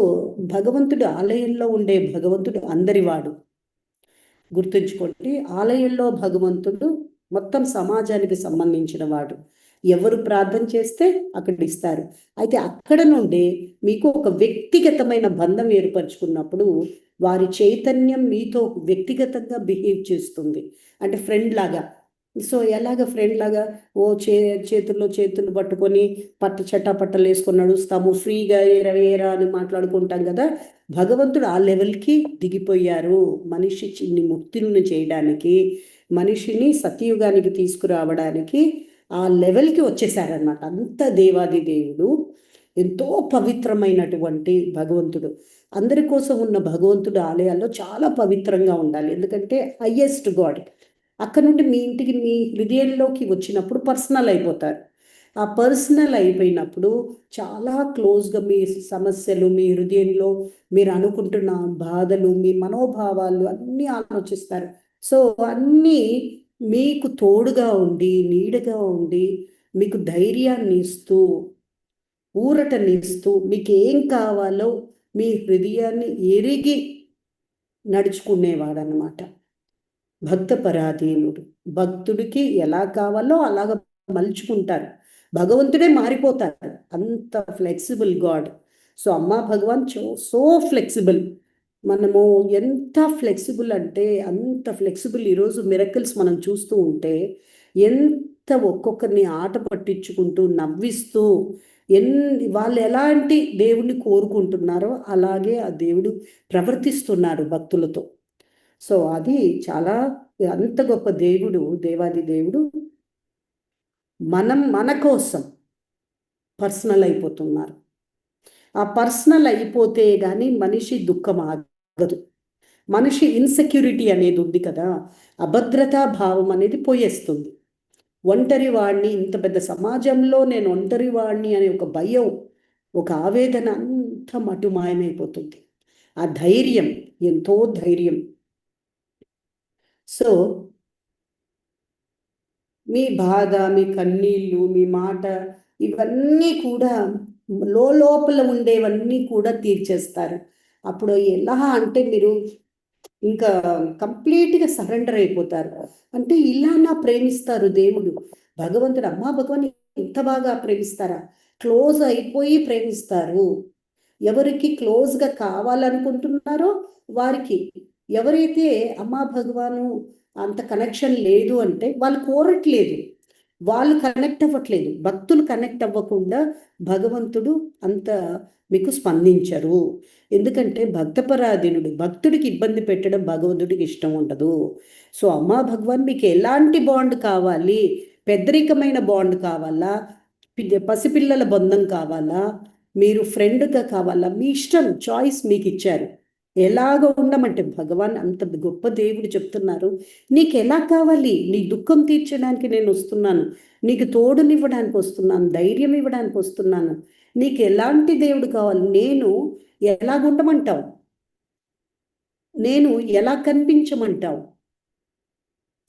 భగవంతుడు ఆలయంలో ఉండే భగవంతుడు అందరివాడు. గుర్తుంచుకోండి, ఆలయంలో భగవంతుడు మొత్తం సమాజానికి సంబంధించిన వాడు. ఎవరు ప్రార్థన చేస్తే అక్కడ ఇస్తారు. అయితే అక్కడ నుండి మీకు ఒక వ్యక్తిగతమైన బంధం ఏర్పరచుకున్నప్పుడు వారి చైతన్యం మీతో వ్యక్తిగతంగా బిహేవ్ చేస్తుంది. అంటే ఫ్రెండ్ లాగా. సో ఎలాగ ఫ్రెండ్ లాగా చేతుల్లో చేతులు పట్టుకొని చట్టాపట్టలు వేసుకొని నడుస్తాము, ఫ్రీగా ఏరా అని మాట్లాడుకుంటాం కదా. భగవంతుడు ఆ లెవెల్కి దిగిపోయారు. మనిషి చిన్ని ముక్తిని చేయడానికి, మనిషిని సత్యయుగానికి తీసుకురావడానికి ఆ లెవెల్కి వచ్చేసారనమాట. అంత దేవాది దేవుడు, ఎంతో పవిత్రమైనటువంటి భగవంతుడు. అందరి కోసం ఉన్న భగవంతుడు ఆలయాల్లో చాలా పవిత్రంగా ఉండాలి. ఎందుకంటే హయ్యెస్ట్ గాడ్. అక్కడ నుండి మీ ఇంటికి, మీ హృదయంలోకి వచ్చినప్పుడు పర్సనల్ అయిపోతారు. ఆ పర్సనల్ అయిపోయినప్పుడు చాలా క్లోజ్గా మీ సమస్యలు, మీ హృదయంలో మీరు అనుకుంటున్న బాధలు, మీ మనోభావాలు అన్నీ ఆలోచిస్తారు. సో అన్నీ మీకు తోడుగా ఉండి, నీడగా ఉండి, మీకు ధైర్యాన్ని ఇస్తూ, ఊరటనిస్తూ, మీకు ఏం కావాలో మీ హృదయాన్ని ఎరిగి నడుచుకునేవాడనమాట భక్త పరాధీనుడు. భక్తుడికి ఎలా కావాలో అలాగ మలుచుకుంటారు. భగవంతుడే మారిపోతారు. అంత ఫ్లెక్సిబుల్ గాడ్. సో అమ్మా భగవాన్ సో ఫ్లెక్సిబుల్. మనము ఎంత ఫ్లెక్సిబుల్ అంటే అంత ఫ్లెక్సిబుల్. ఈరోజు మిరకల్స్ మనం చూస్తూ ఉంటే ఎంత ఒక్కొక్కరిని ఆట పట్టించుకుంటూ, నవ్విస్తూ, వాళ్ళు ఎలాంటి దేవుడిని కోరుకుంటున్నారో అలాగే ఆ దేవుడు ప్రవర్తిస్తున్నారు భక్తులతో. సో అది చాలా అంత గొప్ప దేవుడు, దేవాది దేవుడు మన కోసం పర్సనల్ అయిపోతున్నారు. ఆ పర్సనల్ అయిపోతే కానీ మనిషి దుఃఖం ఆగదు. మనిషి ఇన్సెక్యూరిటీ అనేది ఉంది కదా, అభద్రతా భావం అనేది పోయేస్తుంది. ఒంటరి వాడిని, ఇంత పెద్ద సమాజంలో నేను ఒంటరి వాడిని అనే ఒక భయం, ఒక ఆవేదన అంత మటుమాయమైపోతుంది. ఆ ధైర్యం, ఎంతో ధైర్యం. సో మీ బాధ, మీ కన్నీళ్ళు, మీ మాట, ఇవన్నీ కూడా లోపల ఉండేవన్నీ కూడా తీర్చేస్తారు. అప్పుడు ఎలా అంటే మీరు ఇంకా కంప్లీట్గా సరెండర్ అయిపోతారు. అంటే ఇలా నా ప్రేమిస్తారు దేవుడు, భగవంతుడు. అమ్మా భగవాన్ ఇంత బాగా ప్రేమిస్తారా? క్లోజ్ అయిపోయి ప్రేమిస్తారు. ఎవరికి క్లోజ్గా కావాలనుకుంటున్నారో వారికి. ఎవరైతే అమ్మా భగవాను అంత కనెక్షన్ లేదు అంటే వాళ్ళు కోరట్లేదు, వాళ్ళు కనెక్ట్ అవ్వట్లేదు. భక్తులు కనెక్ట్ అవ్వకుండా భగవంతుడు అంత మీకు స్పందించరు. ఎందుకంటే భక్తపరాధీనుడు. భక్తుడికి ఇబ్బంది పెట్టడం భగవంతుడికి ఇష్టం ఉండదు. సో అమ్మా భగవాన్ మీకు ఎలాంటి బాండ్ కావాలి? పెద్దరికమైన బాండ్ కావాలా? పసిపిల్లల బంధం కావాలా? మీరు ఫ్రెండ్గా కావాలా? మీ ఇష్టం, చాయిస్ మీకు ఇచ్చారు. ఎలాగ ఉండమంటే భగవాన్ అంత గొప్ప దేవుడు చెప్తున్నారు, నీకు ఎలా కావాలి? నీ దుఃఖం తీర్చడానికి నేను వస్తున్నాను, నీకు తోడునివ్వడానికి వస్తున్నాను, ధైర్యం ఇవ్వడానికి వస్తున్నాను. నీకు ఎలాంటి దేవుడు కావాలి? నేను ఎలాగ ఉండమంటావు? నేను ఎలా కనిపించమంటావు?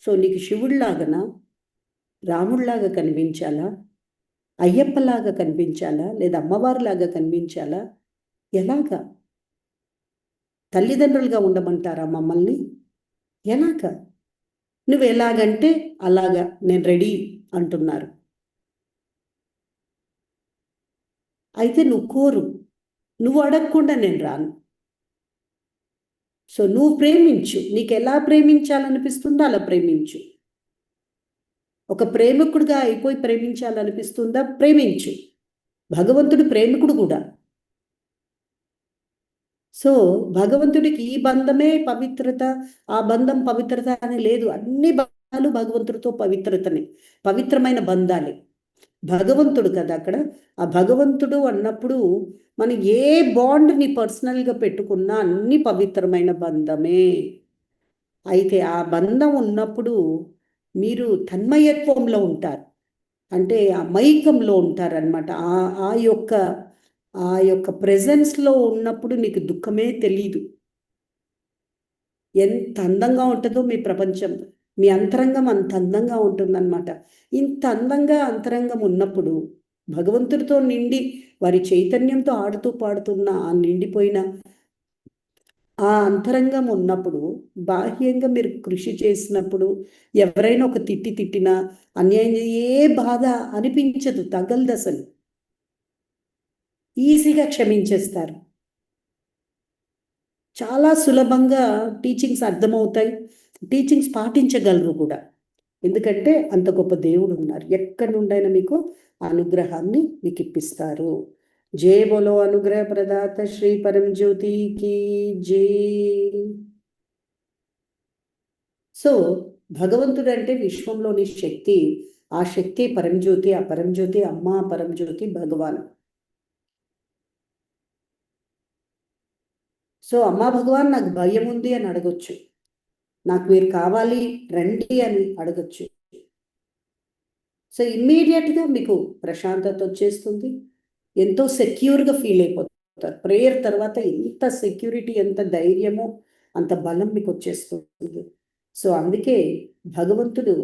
సో నీకు శివుడిలాగనా, రాముడిలాగా కనిపించాలా, అయ్యప్పలాగా కనిపించాలా, లేదా అమ్మవారిలాగా కనిపించాలా? ఎలాగా? తల్లిదండ్రులుగా ఉండమంటారా మమ్మల్ని? ఎలాగా? నువ్వు ఎలాగంటే అలాగా నేను రెడీ అంటున్నారు. అయితే నువ్వు కోరు, నువ్వు అడగకుండా నేను రాను. సో నువ్వు ప్రేమించు, నీకు ఎలా ప్రేమించాలనిపిస్తుందో అలా ప్రేమించు. ఒక ప్రేమికుడిగా అయిపోయి ప్రేమించాలనిపిస్తుందా? ప్రేమించు. భగవంతుడు ప్రేమికుడు కూడా. సో భగవంతుడికి ఈ బంధమే పవిత్రత, ఆ బంధం పవిత్రత అని లేదు. అన్ని బంధాలు భగవంతుడితో పవిత్రతనే, పవిత్రమైన బంధాలే. భగవంతుడు కదా అక్కడ. ఆ భగవంతుడు అన్నప్పుడు మనం ఏ బాండ్ని పర్సనల్గా పెట్టుకున్నా అన్ని పవిత్రమైన బంధమే. అయితే ఆ బంధం ఉన్నప్పుడు మీరు తన్మయత్వంలో ఉంటారు, అంటే ఆ మైకంలో ఉంటారనమాట. ఆ యొక్క ప్రెజెన్స్లో ఉన్నప్పుడు నీకు దుఃఖమే తెలీదు. ఎంత అందంగా ఉంటుందో మీ ప్రపంచం, మీ అంతరంగం అంత అందంగా ఉంటుందన్నమాట. ఇంత అందంగా అంతరంగం ఉన్నప్పుడు భగవంతుడితో నిండి వారి చైతన్యంతో ఆడుతూ పాడుతున్న ఆ నిండిపోయిన ఆ అంతరంగం ఉన్నప్పుడు బాహ్యంగా మీరు కృషి చేసినప్పుడు ఎవరైనా ఒక తిట్టినా అన్యాయం ఏ బాధ అనిపించదు, తగలదు అసలు. ఈజీగా క్షమించేస్తారు. చాలా సులభంగా టీచింగ్స్ అర్థమవుతాయి, టీచింగ్స్ పాటించగలరు కూడా. ఎందుకంటే అంత గొప్ప దేవుడు ఉన్నారు. ఎక్కడి నుండైనా మీకు అనుగ్రహాన్ని మీకు ఇప్పిస్తారు. జై బోలో అనుగ్రహ ప్రదాత శ్రీ పరంజ్యోతికి జై. సో భగవంతుడు అంటే విశ్వంలోని శక్తి, ఆ శక్తి పరంజ్యోతి, ఆ పరంజ్యోతి అమ్మ, పరంజ్యోతి భగవాన్. సో అమ్మా భగవాన్ నాకు భయం ఉంది అని అడగొచ్చు, నాకు మీరు కావాలి రండి అని అడగచ్చు. సో ఇమ్మీడియట్గా మీకు ప్రశాంతత వచ్చేస్తుంది, ఎంతో సెక్యూర్గా ఫీల్ అయిపోతారు. ప్రేయర్ తర్వాత ఎంత సెక్యూరిటీ, ఎంత ధైర్యమో అంత బలం మీకు వచ్చేస్తుంది. సో అందుకే భగవంతుడు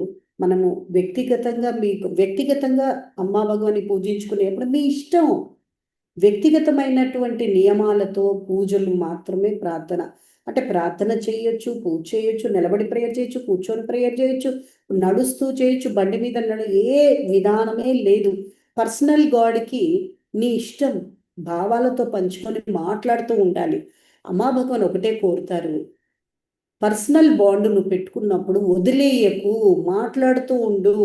మనము వ్యక్తిగతంగా అమ్మా భగవాన్ని పూజించుకునేప్పుడు మీ ఇష్టం, వ్యక్తిగతమైనటువంటి నియమాలతో పూజలు మాత్రమే ప్రార్థన. అంటే ప్రార్థన చేయొచ్చు, పూజ చేయొచ్చు, నిలబడి ప్రేయర్ చేయొచ్చు, కూర్చొని ప్రేయర్ చేయొచ్చు, నడుస్తూ చేయొచ్చు, బండి మీద ఏ విధానమే లేదు. పర్సనల్ గాడ్కి నీ ఇష్టం భావాలతో పంచుకొని మాట్లాడుతూ ఉండాలి. అమ్మా భగవాన్ ఒకటే కోరుతారు, పర్సనల్ బాండ్ నువ్వు పెట్టుకున్నప్పుడు వదిలేయకు, మాట్లాడుతూ ఉండు,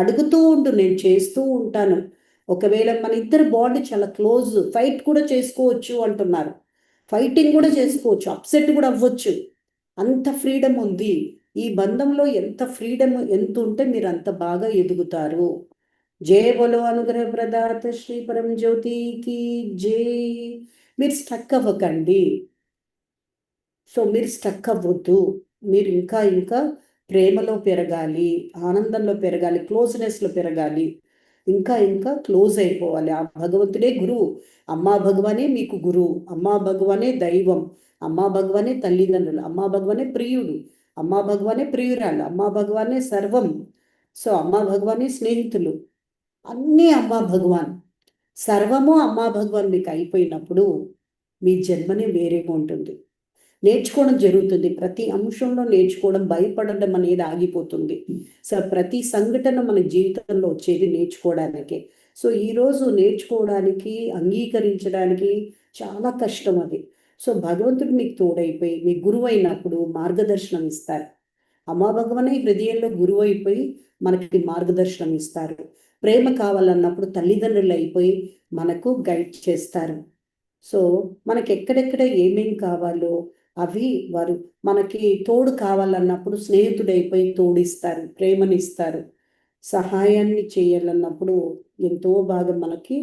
అడుగుతూ ఉండు, నేను చేస్తూ ఉంటాను. ఒకవేళ మన ఇద్దరు బాండ్ చాలా క్లోజ్, ఫైట్ కూడా చేసుకోవచ్చు అంటున్నారు, ఫైటింగ్ కూడా చేసుకోవచ్చు, అప్సెట్ కూడా అవ్వచ్చు, అంత ఫ్రీడమ్ ఉంది ఈ బంధంలో. ఎంత ఫ్రీడమ్ ఎంత ఉంటే మీరు అంత బాగా ఎదుగుతారు. జయ బోలో అనుగ్రహ ప్రదాత శ్రీ పరంజ్యోతికి జై. మీరు స్టక్ అవ్వకండి. సో మీరు స్టక్ అవ్వద్దు, మీరు ఇంకా ఇంకా ప్రేమలో పెరగాలి, ఆనందంలో పెరగాలి, క్లోజ్నెస్లో పెరగాలి, ఇంకా ఇంకా క్లోజ్ అయిపోవాలి. ఆ భగవంతుడే గురువు, అమ్మా భగవానే మీకు గురువు, అమ్మా భగవానే దైవం, అమ్మా భగవానే తల్లిదండ్రులు, అమ్మా భగవానే ప్రియుడు, అమ్మా భగవానే ప్రియురాలు, అమ్మా భగవానే సర్వం. సో అమ్మా భగవానే స్నేహితులు, అన్నీ అమ్మా భగవాన్, సర్వము అమ్మా భగవాన్ మీకు అయిపోయినప్పుడు మీ జన్మనే వేరేగా ఉంటుంది. నేర్చుకోవడం జరుగుతుంది, ప్రతి అంశంలో నేర్చుకోవడం, భయపడడం అనేది ఆగిపోతుంది. సో ప్రతి సంఘటన మన జీవితంలో వచ్చేది నేర్చుకోవడానికే. సో ఈరోజు నేర్చుకోవడానికి, అంగీకరించడానికి చాలా కష్టం అది. సో భగవంతుడు మీకు తోడైపోయి మీ గురువు అయినప్పుడు మార్గదర్శనం ఇస్తారు. అమ్మా భగవానే హృదయంలో గురువు అయిపోయి మనకి మార్గదర్శనం ఇస్తారు. ప్రేమ కావాలన్నప్పుడు తల్లిదండ్రులు అయిపోయి మనకు గైడ్ చేస్తారు. సో మనకి ఎక్కడెక్కడ ఏమేం కావాలో అవి వారు మనకి తోడు కావాలన్నప్పుడు స్నేహితుడైపోయి తోడిస్తారు, ప్రేమనిస్తారు. సహాయాన్ని చేయాలన్నప్పుడు ఎంతో బాగా మనకి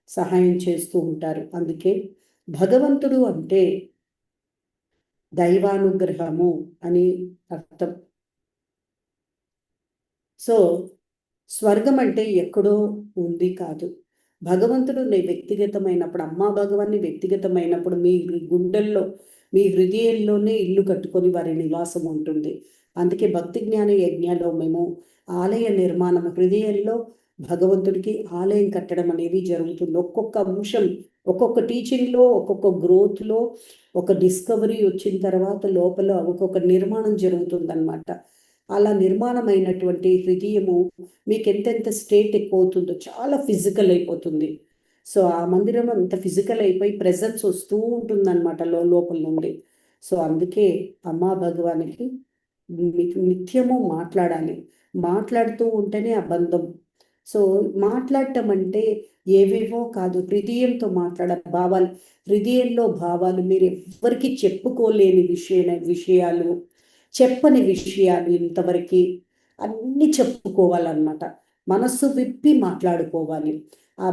సహాయం చేస్తూ ఉంటారు. అందుకే భగవంతుడు అంటే దైవానుగ్రహము అని అర్థం. సో స్వర్గం అంటే ఎక్కడో ఉంది కాదు, భగవంతుడు నీ వ్యక్తిగతమైనప్పుడు, అమ్మా భగవాన్ని వ్యక్తిగతమైనప్పుడు మీ గుండెల్లో, మీ హృదయంలోనే ఇల్లు కట్టుకొని వారి నివాసం ఉంటుంది. అందుకే భక్తి జ్ఞాన యజ్ఞాలో మేము ఆలయ నిర్మాణం, హృదయంలో భగవంతుడికి ఆలయం కట్టడం అనేది జరుగుతుంది. ఒక్కొక్క అంశం, ఒక్కొక్క టీచింగ్లో, ఒక్కొక్క గ్రోత్లో ఒక డిస్కవరీ వచ్చిన తర్వాత లోపల ఒక్కొక్క నిర్మాణం జరుగుతుందన్నమాట. అలా నిర్మాణమైనటువంటి హృదయము మీకు ఎంతెంత స్టేట్ ఎక్కువ అవుతుందో చాలా ఫిజికల్ అయిపోతుంది. సో ఆ మందిరం అంత ఫిజికల్ అయిపోయి ప్రెజెన్స్ వస్తూ ఉంటుందన్నమాట లోపల నుండి. సో అందుకే అమ్మా భగవానికి మీకు నిత్యము మాట్లాడాలి, మాట్లాడుతూ ఉంటేనే ఆ బంధం సో మాట్లాడటం అంటే ఏవేవో కాదు, హృదయంతో భావాలు, హృదయంలో భావాలు, మీరు ఎవ్వరికి చెప్పుకోలేని విషయాలు, చెప్పని విషయాలు ఇంతవరకు అన్ని చెప్పుకోవాలన్నమాట. మనస్సు విప్పి మాట్లాడుకోవాలి. ఆ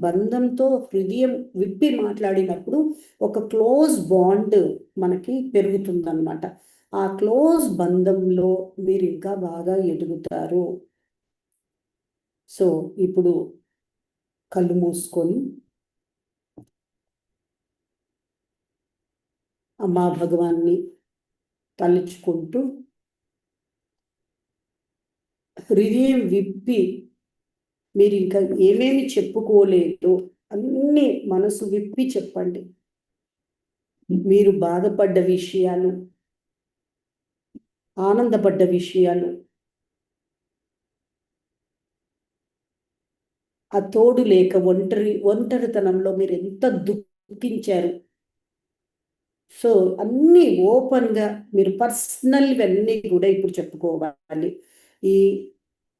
బంధంతో హృదయం విప్పి మాట్లాడినప్పుడు ఒక క్లోజ్ బాండ్ మనకి పెరుగుతుందన్నమాట. ఆ క్లోజ్ బంధంలో మీరు ఇంకా బాగా ఎదుగుతారు. సో ఇప్పుడు కళ్ళు మూసుకొని అమ్మా భగవాన్ని తలుచుకుంటూ హృదయం విప్పి మీరు ఇంకా ఏమేమి చెప్పుకోలేదు అన్ని మనసు విప్పి చెప్పండి. మీరు బాధపడ్డ విషయాలు, ఆనందపడ్డ విషయాలు, ఆ తోడు లేక ఒంటరితనంలో మీరు ఎంత దుఃఖించారు. సో అన్నీ ఓపెన్గా మీరు పర్సనల్వన్నీ కూడా ఇప్పుడు చెప్పుకోవాలి.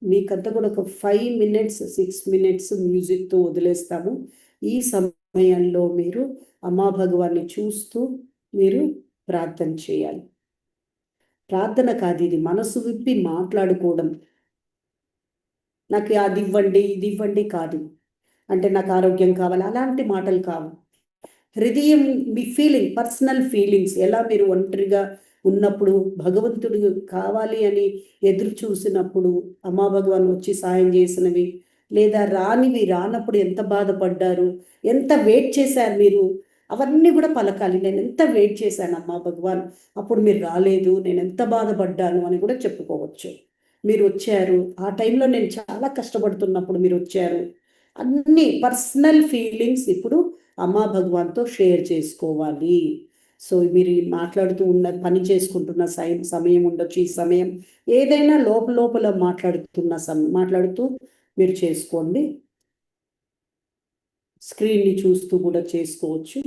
మీకంతా కూడా ఒక 5 minutes 6 minutes మ్యూజిక్తో వదిలేస్తాము. ఈ సమయంలో మీరు అమ్మా భగవాన్ని చూస్తూ మీరు ప్రార్థన చేయాలి. ప్రార్థన కాదు, ఇది మనసు విప్పి మాట్లాడుకోవడం. నాకు అది ఇవ్వండి ఇది ఇవ్వండి కాదు, అంటే నాకు ఆరోగ్యం కావాలి అలాంటి మాటలు కావు. హృదయం మీ ఫీలింగ్, పర్సనల్ ఫీలింగ్స్, ఎలా మీరు ఒంటరిగా ఉన్నప్పుడు భగవంతుడు కావాలి అని ఎదురు చూసినప్పుడు అమ్మా భగవాన్ వచ్చి సాయం చేసినవి, లేదా రానప్పుడు ఎంత బాధపడ్డారు, ఎంత వెయిట్ చేశారు మీరు, అవన్నీ కూడా పలకాలి. నేను ఎంత వెయిట్ చేశాను అమ్మా భగవాన్, అప్పుడు మీరు రాలేదు, నేను ఎంత బాధపడ్డాను అని కూడా చెప్పుకోవచ్చు. మీరు వచ్చారు, ఆ టైంలో నేను చాలా కష్టపడుతున్నప్పుడు మీరు వచ్చారు. అన్ని పర్సనల్ ఫీలింగ్స్ ఇప్పుడు అమ్మా భగవాన్తో షేర్ చేసుకోవాలి. సో మీరు మాట్లాడుతూ పని చేసుకుంటున్న సమయం ఉండొచ్చు, ఈ సమయం ఏదైనా లోపల మాట్లాడుతూ మీరు చేసుకోండి. స్క్రీన్ని చూస్తూ కూడా చేసుకోవచ్చు.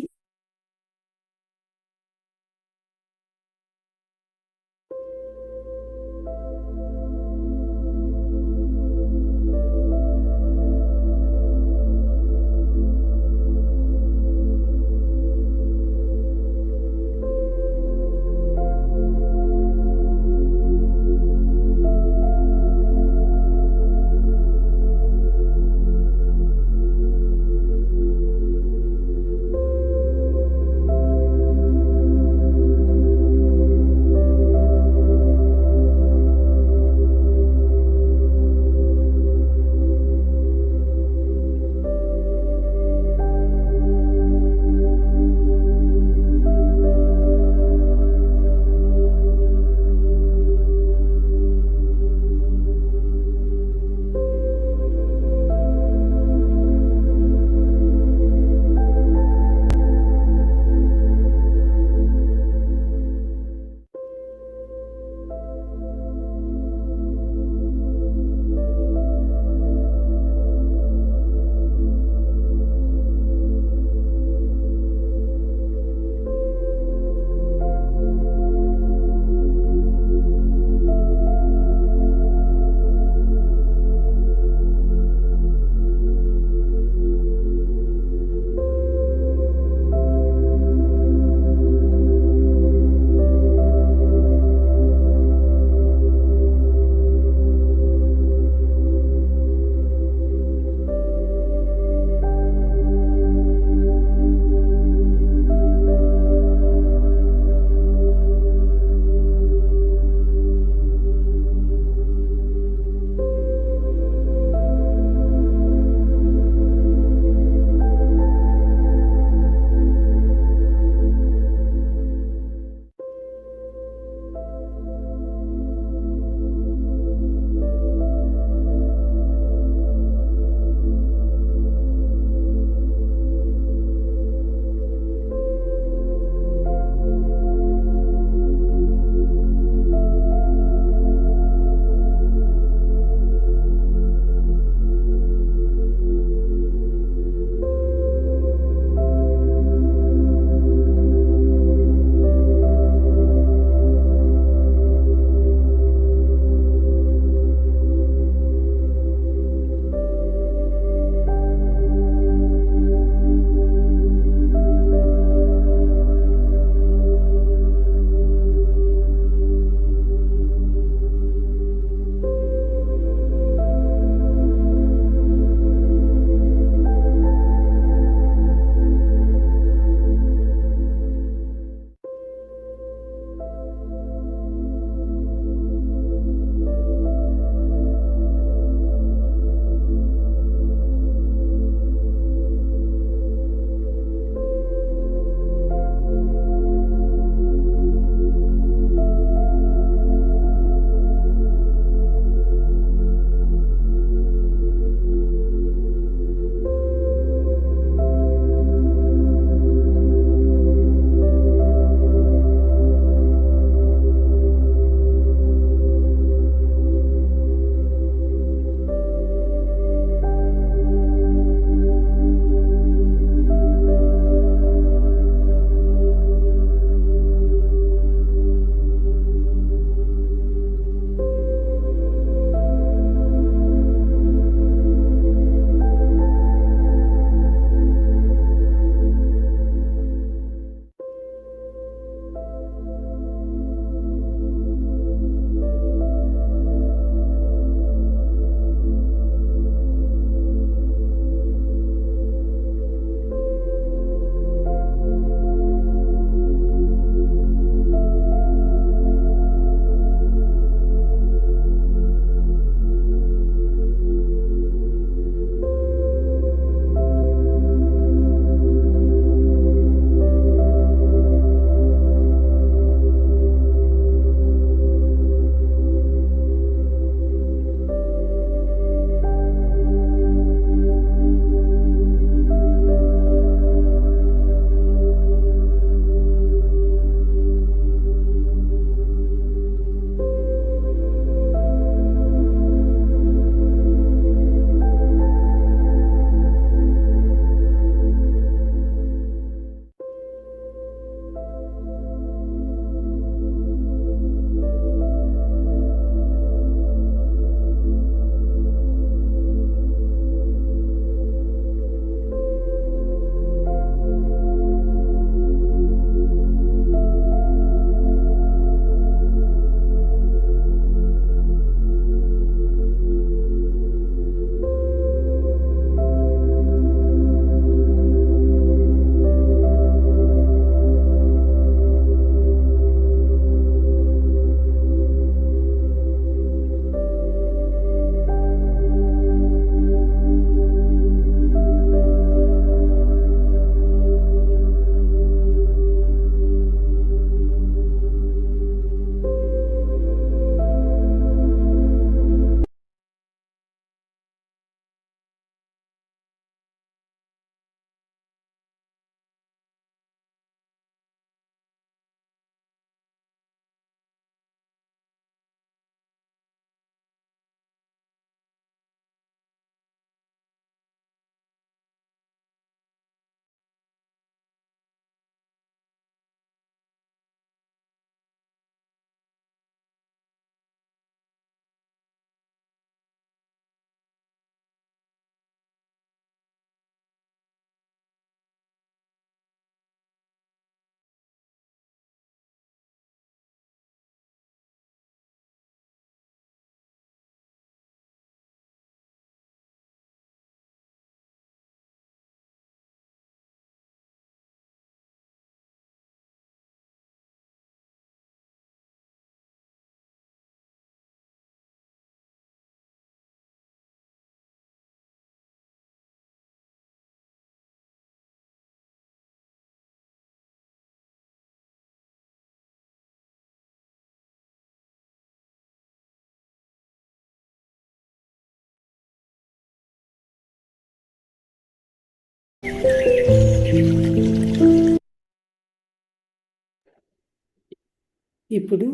ఇప్పుడు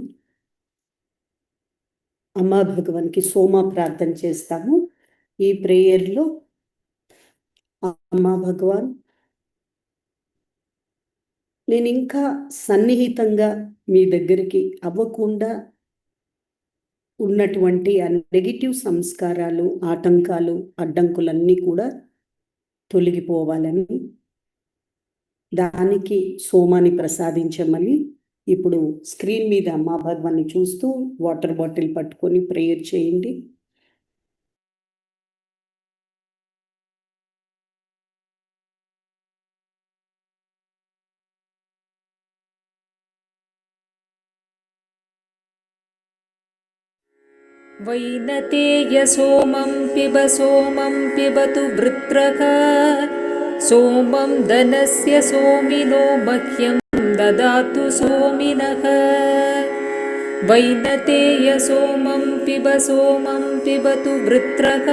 అమ్మా భగవాన్కి సోమ ప్రార్థన చేస్తాము. ఈ ప్రేయర్లో అమ్మా భగవాన్, నేను ఇంకా సన్నిహితంగా మీ దగ్గరికి అవ్వకుండా ఉన్నటువంటి ఆ నెగిటివ్ సంస్కారాలు, ఆటంకాలు, అడ్డంకులన్నీ కూడా తొలగిపోవాలని, దానికి సోమాని ప్రసాదించమని ఇప్పుడు స్క్రీన్ మీద అమ్మా భగవాన్ని చూస్తూ వాటర్ బాటిల్ పట్టుకొని ప్రేయర్ చేయండి. वैनतेय सोमं पिबतु वृत्रः सोमं धनस्य सोमिनो मह्यं ददातु सोमिनः। वैनतेय सोमं पिबतु वृत्रः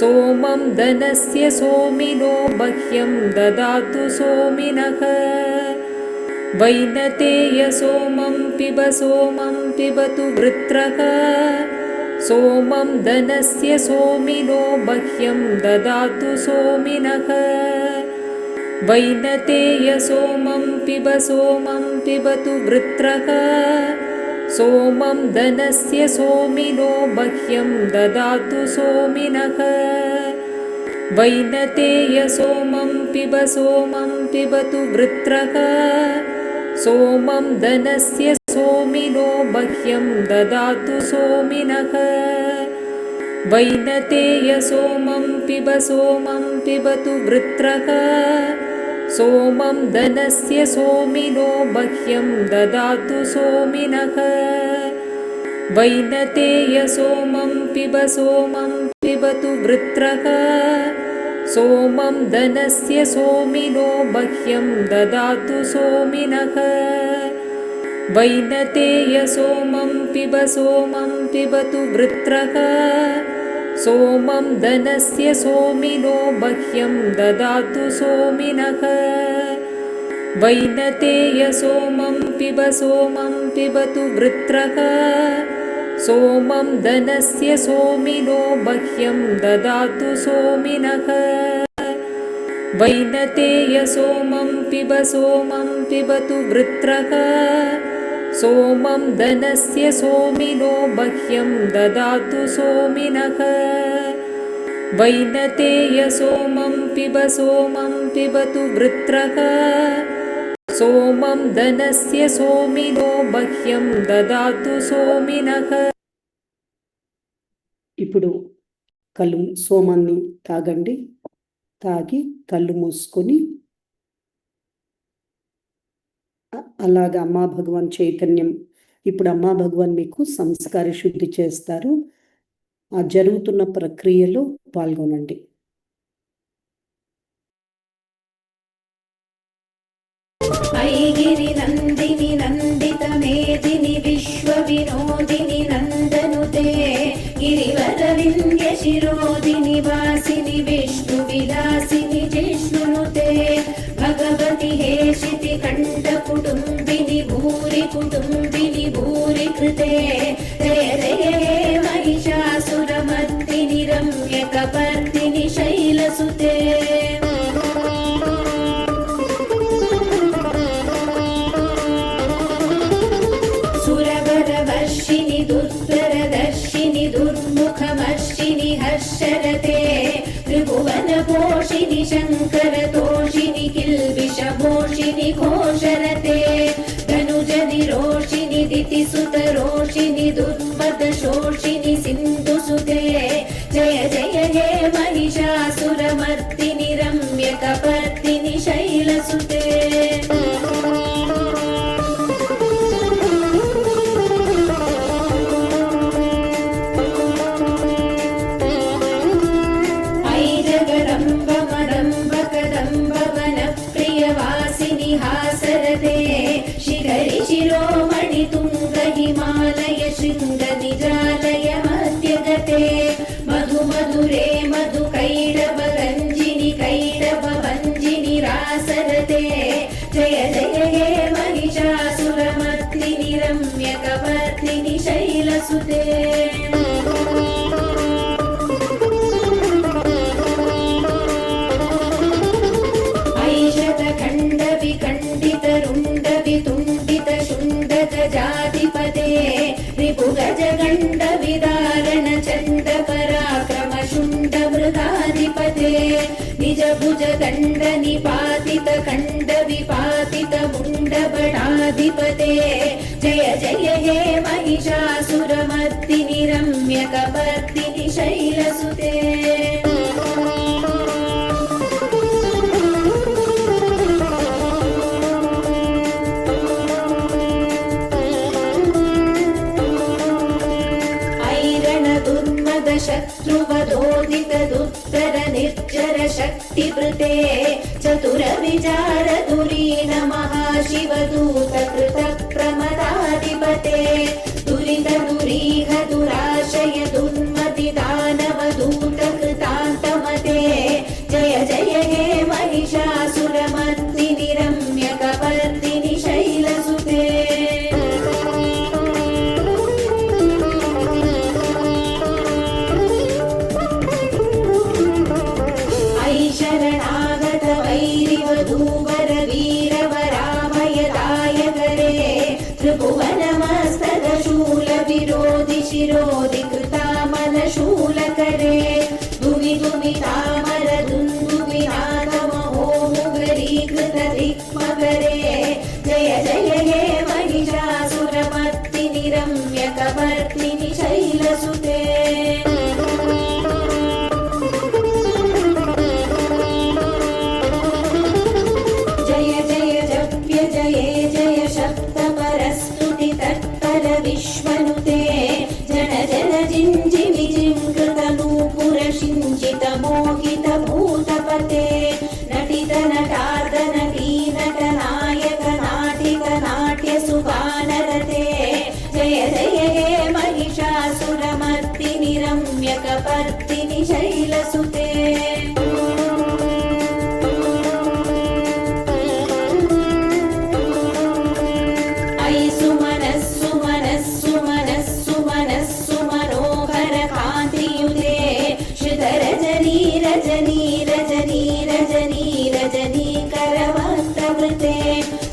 सोमं धनस्य सोमिनो मह्यं ददातु सोमिनः। वैनतेय सोमं पिबतु वृत्रः सोमं धनस्य सोमिनो मह्यं ददातु सोमिनः। वैनतेय सोमं पिबतु वृत्रः सोमं धनस्य सोमिनो मह्यं ददातु सोमिनः। वैनतेय सोमं पिबतु वृत्रः सोमं धनस्य सोमिनो मह्यं ददातु सोमिनः। वैनतेय सोमं पिबतु वृत्रः सोमं धनस्य सोमिनो मह्यं ददातु सोमिनः। वैनतेय सोमं पिबतु वृत्रः सोमं धनस्य सोमिनो मह्यं ददातु सोमिनः। वैनतेय सोमं पिबतु वृत्रः सोमं धनस्य सोमिनो मह्यं ददातु सोमिनः। वैनतेय सोमं पिबतु वृत्रः सोमं धनस्य सोमिनो मह्यं ददातु सोमिनः। वैनतेय सोमं पिबतु वृत्रः सोमं धनस्य सोमिनो मह्यं ददातु सोमिनः। वैनतेय सोमं पिबतु वृत्रः सोमं धनस्य सोमिनो मह्यं ददातु सोमिनः। ఇప్పుడు సోమాన్ని తాగండి. తాగి కళ్ళు మూసుకొని అలాగా అమ్మా భగవాన్ చైతన్యం, ఇప్పుడు అమ్మా భగవాన్ మీకు సంస్కార శుద్ధి చేస్తారు. ఆ జరుగుతున్న ప్రక్రియలో పాల్గొనండి. ऐगिरि नन्दिनि नन्दित मेदिनि विश्व विनोदिनि नन्दनुते गिरिवरविन्द्य शिरोदिनि वासिनि विष्णु विलासिनि जिष्णुनुते भगवति हेशिति कण्ठ कुटुम्बिनि भूरि कुटुम्बिनि भूरि कृते जय जय हे महिषासुरमर्दिनि रम्यकपर्दिनि शैलसुते दुर्धरदर्शिनि दुर्मुखमर्शिनि हर्षरते त्रिभुवनपोषिनि शङ्करतोषिनि किल्बिषभूषिनि घोषरते धनुजनिरोषिनि दितिसुतरोषिनि दुर्मदशोषिनि सिन्धुसुते जय जय हे महिषासुरमर्दिनि रम्यकपर्दिनि शैलसुते शिखरि शिरोमणि तुङ्ग हिमालय शृङ्ग निजालय मध्यगते मधु मधुरे मधु कैडव रञ्जिनि कैडव रम्यकपर्दिनि शैलसुते ऐशतखण्डविखण्डितरुण्डवितुण्डितशुण्डगजाधिपते रिपुगजगण्डविदारण चण्ड पराक्रम शुण्डमृगाधिपते निजभुजदण्ड निपातित खण्ड विपातित मुण्डबडाधिपते जय जय हे महिषासुरमर्दिनि रम्यकपर्दिनि शैलसुते शत्रुवधोदित दुत्तर निर्जर शक्तिवृते चतुर विचार दुरीन महाशिवदूत कृत प्रमदाधिपते दुरित दुरीह दुराशय दुर्मति दानवदूत कृतान्तमते जय जय हे महिषासुरमर्दिनि रम्यकपर्दिनि शैलसुते शरणागत वैरिवधूवर वीरवरामयदायकरे त्रिभुवनमस्तक शूल विरोधि शिरोधि कृतामल शूलकरे दुमि दुमि तामर दुन्दुभिनाद महोमुगरीकृत दिक्मकरे जय जय हे महिषासुरमर्दिनि रम्यकपर्दिनि शैलसुते विश्वनुते जन जन जिञ्जि विजिङ्कृत नूपुर शिञ्जित मोहित भूतपते नटित नटार्द नटी नट नायक नाटिक नाट्य सुगानरते जय जय हे महिषासुरमर्दिनि रम्यकपर्दिनि शैलसुते रजनी रजनी रजनी रजनी करवन्तवृते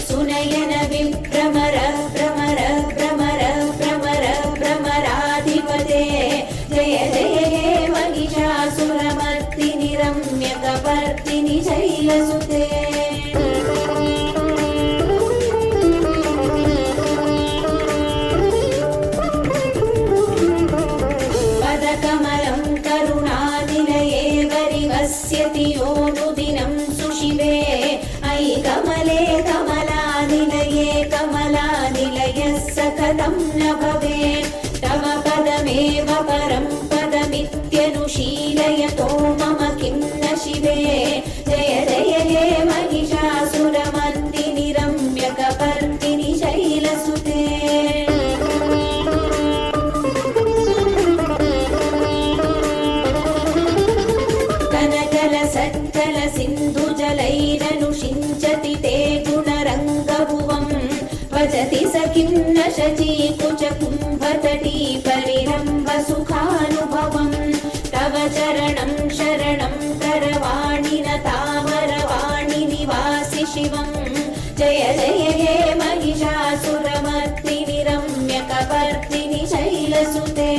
सुनयन विभ्रमर भ्रमर भ्रमर भ्रमर भ्रमराधिपते जय जय हे महिषासुरमर्दिनि रम्यकपर्दिनि शैलसुते पदकमलं करुणानिलये वरिवस्यति योनुदिनं सुशिवे अयि कमले कमलानिलये कमलानिलयः सकलं न भवेत् तव पदमेव परं पदमित्यनुशीलयतो मम किं न शिवे जय जय हे महिषासुरमर्दिनि रम्यकपर्दिनि शैलसुते सज्जल सिन्धुजलैरनुषिञ्चति ते गुणरङ्गभुवं भजति स किं न शचीकुच कुम्भतटी परिरम्भ सुखानुभवं तव चरणं शरणं करवाणि न तामरवाणि निवासि शिवं जय जय हे महिषासुरमर्दिनि रम्यकपर्दिनि शैलसुते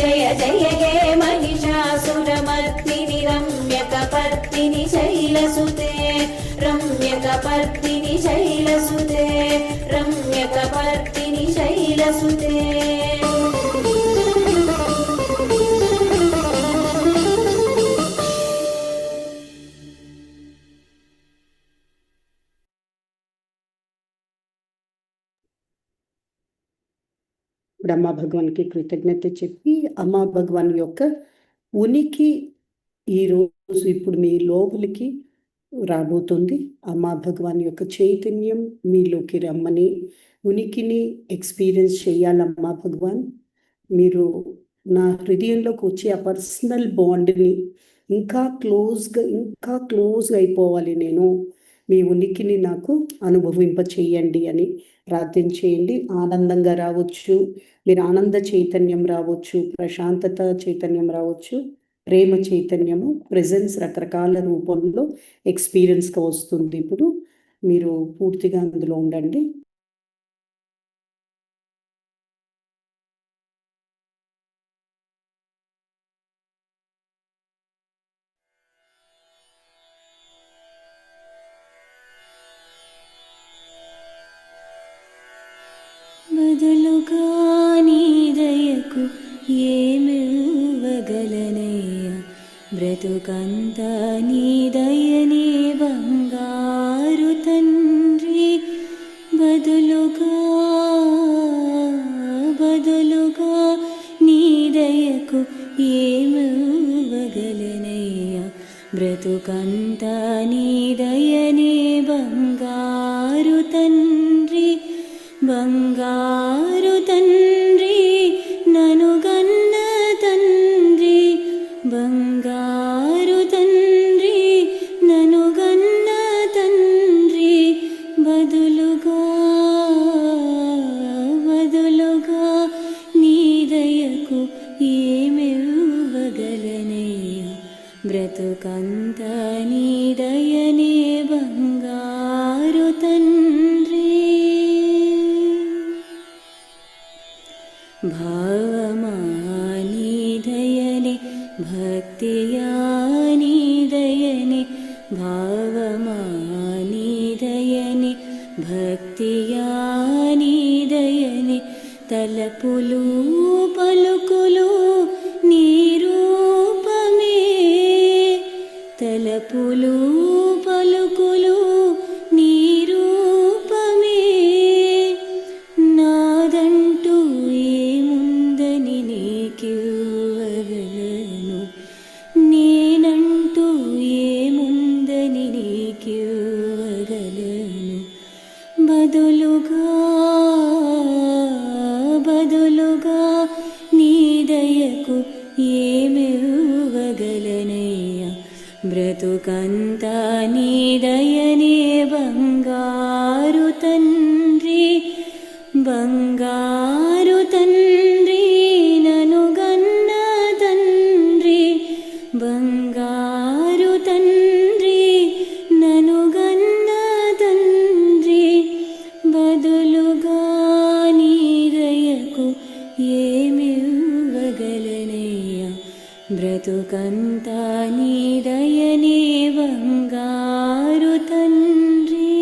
जय जय हे महिषासुरमर्दिनि रम्यकपर्दिनि शैलसुते रम्यकपर्दिनि शैलसुते रम्यकपर्दिनि शैलसुते ఇప్పుడు అమ్మా భగవాన్కి కృతజ్ఞత చెప్పి అమ్మా భగవాన్ యొక్క ఉనికి ఈరోజు ఇప్పుడు మీ లోపలికి రాబోతుంది. అమ్మా భగవాన్ యొక్క చైతన్యం మీలోకి రమ్మని ఉనికిని ఎక్స్పీరియన్స్ చేయాలమ్మా భగవాన్. మీరు నా హృదయంలోకి వచ్చి ఆ పర్సనల్ బాండ్ని ఇంకా క్లోజ్గా అయిపోవాలి. మీ ఉనికిని నాకు అనుభవింప చేయండి అని ప్రార్థించేయండి. ఆనందంగా రావచ్చు, మీరు ఆనంద చైతన్యం రావచ్చు, ప్రశాంతత చైతన్యం రావచ్చు, ప్రేమ చైతన్యము ప్రెజెన్స్ రకరకాల రూపంలో ఎక్స్పీరియన్స్గా వస్తుంది. ఇప్పుడు మీరు పూర్తిగా అందులో ఉండండి. బదులుగా నీ దయకు ఏమివ్వగలనయ్యా, బ్రతుకంతా నీ దయనే బంగారు తండ్రి. బదులుగా నీ దయకు ఏమివ్వగలనయ్యా, బ్రతుకంతా నీ దయనే బంగారు తండ్రి. బంగారు తండ్రి నను గన్న తండ్రి, బంగారు తండ్రి నను గన్న తండ్రి. బదులుగా నీ దయకు ఏమివ్వగలనయ్యా, బ్రతుకంతా నీ దయనే బంగారు తండ్రి. భావమా నీ దయనే, భక్తియా నీ దయనే, భావమా నీ దయనే, భక్తియా నీ దయనే. తలపులు పలుకులు నీ రూపమే, తలపులు పలుకులు నీ రూపమే. నాదంటూ ఏముందని నీకివ్వగలను, నేనంటూ ఏముందని నీకివ్వగలను. బదులుగా నీ దయకు ఏమివ్వగలనయ్యా, బ్రతుకంతా నీ దయనే బంగారు తండ్రి. బంగారు తండ్రి నను గన్న తండ్రి, బంగారు తండ్రి నను గన్న తండ్రి. బదులుగా నీ దయకు ఏమివ్వగలనయ్యా, బ్రతుకంతా నీ దయనే బంగారు తండ్రి.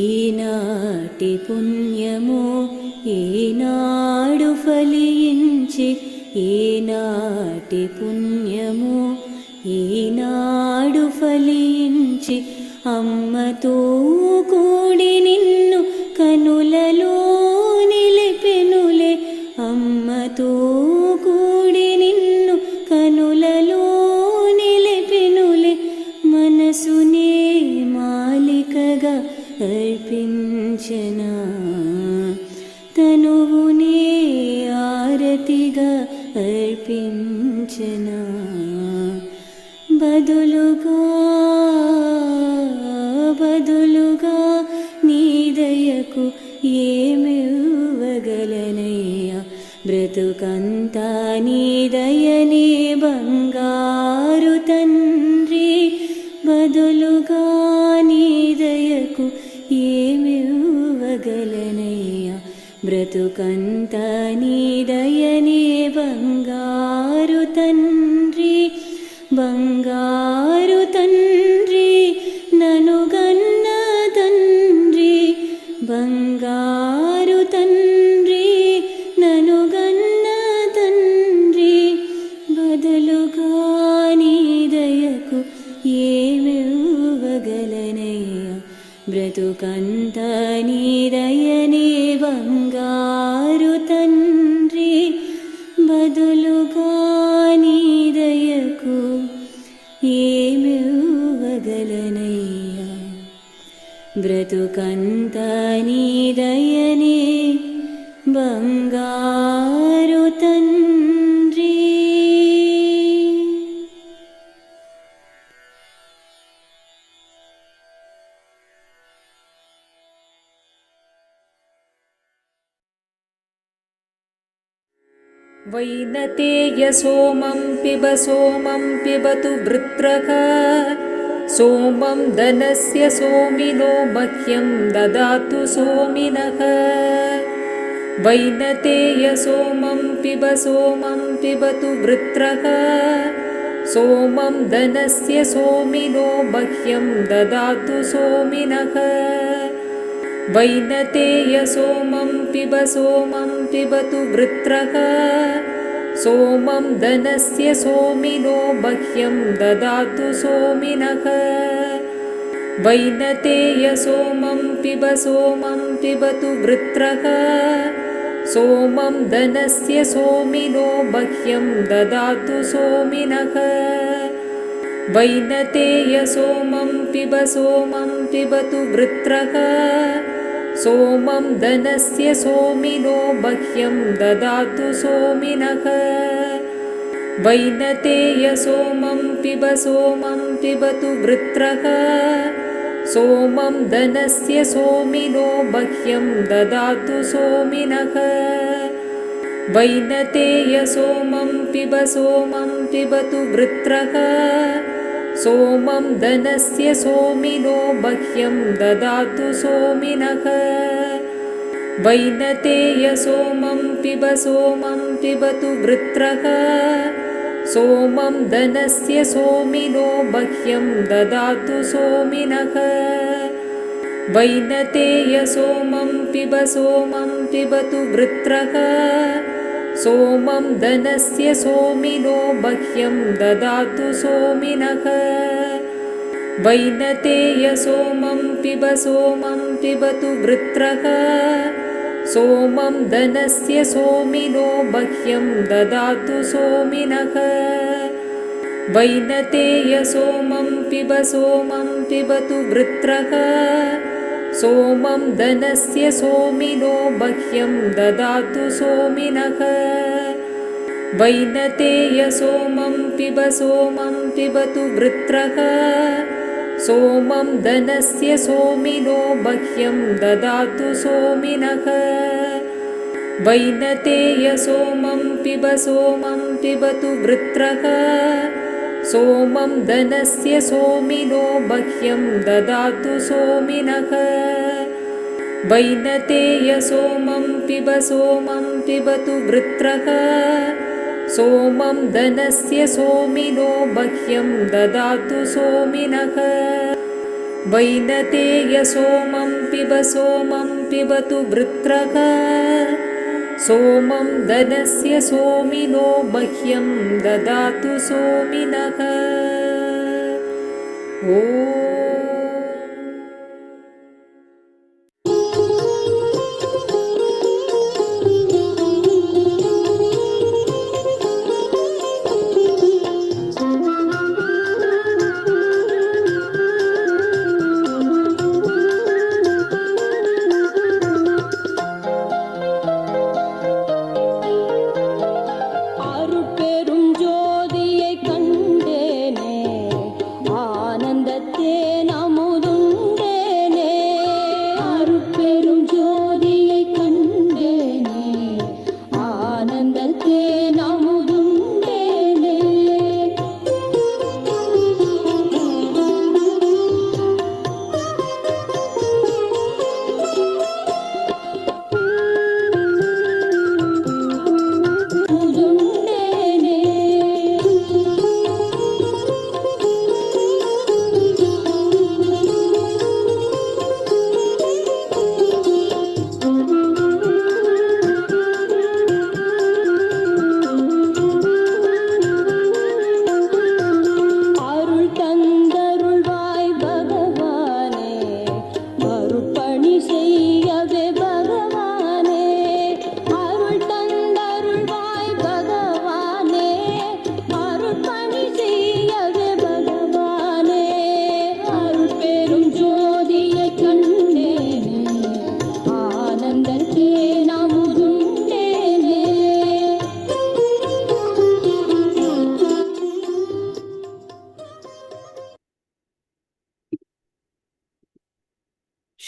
ఈనాటి పుణ్యము ఈనాడు ఫలించి, ఈనాటి పుణ్యము ఈనాడు ఫలించి. అమ్మతో కూడి నిన్ను కనులలో నిలిపెనులే, అమ్మతో కూడి నిన్ను కనులలో నిలిపెనులే. మనసునే మాలికగా అర్పించనా, తనువునే ఆరతిగా అర్పించనా. బదులుగా నీ దయకు ఏమివ్వగలనయ్యా, బ్రతుకంతా నీ దయనే బంగారు తండ్రి. బదులుగా నీ దయకు ఏమివ్వగలనయ్యా, బ్రతుకంతా నీ దయనే బంగారు తండ్రి. బంగారు తండ్రి నను గన్న తండ్రి, బంగారు తండ్రి నను గన్న తండ్రి. బదులుగా నీ దయకు ఏమివ్వగలనయ్యా, బ్రతుకంతా నీ దయనే బంగారు తండ్రి. బదులుగా నీ దయకు ఏమివ్వగలనయ్యా, బ్రతుకంతా నీ దయనే బంగారు తండ్రి. वैनतेयसोमं पिबतु वृत्रः सोमं धनस्य सोमिनो मह्यं ददातु सोमिनः वैनतेयसोमं पिबतु वृत्रः सोमं धनस्य सोमिनो मह्यं ददातु सोमिनः वैनतेयसोमं पिबतु वृत्रः सोमं धनस्य सोमिनो मह्यं ददातु सोमिनः वैनतेयसोमं पिबतु वृत्रः सोमं धनस्य सोमिनो मह्यं ददातु सोमिनः वैनतेयसोमं पिबतु वृत्रः सोमं धनस्य सोमिनो मह्यं ददातु सोमिनः वैनतेयसोमं पिबतु वृत्रः सोमं धनस्य सोमिनो मह्यं ददातु सोमिनः वैनतेयसोमं पिबतु वृत्रः सोमं धनस्य सोमिनो मह्यं ददातु सोमिनः वैनतेयसोमं पिबतु वृत्रः सोमं धनस्य सोमिनो मह्यं ददातु सोमिनः वैनतेयसोमं पिबतु वृत्रः सोमं धनस्य सोमिनो मह्यं ददातु सोमिनः वैनतेयसोमं पिबतु वृत्रः सोमं धनस्य सोमिनो मह्यं ददातु सोमिनः वैनतेयसोमं पिबतु वृत्रः सोमं धनस्य सोमिनो मह्यं ददातु सोमिनः वैनतेयसोमं पिबतु वृत्रः सोमं धनस्य सोमिनो मह्यं ददातु सोमिनः वैनतेयसोमं पिबतु वृत्रः सोमं धनस्य सोमिनो मह्यं ददातु सोमिनः वैनतेयसोमं पिबतु वृत्रः सोमं धनस्य सोमिनो मह्यं ददातु सोमिनः वैनतेयसोमं पिबतु वृत्रः सोमं धनस्य सोमिनो मह्यं ददातु सोमिनः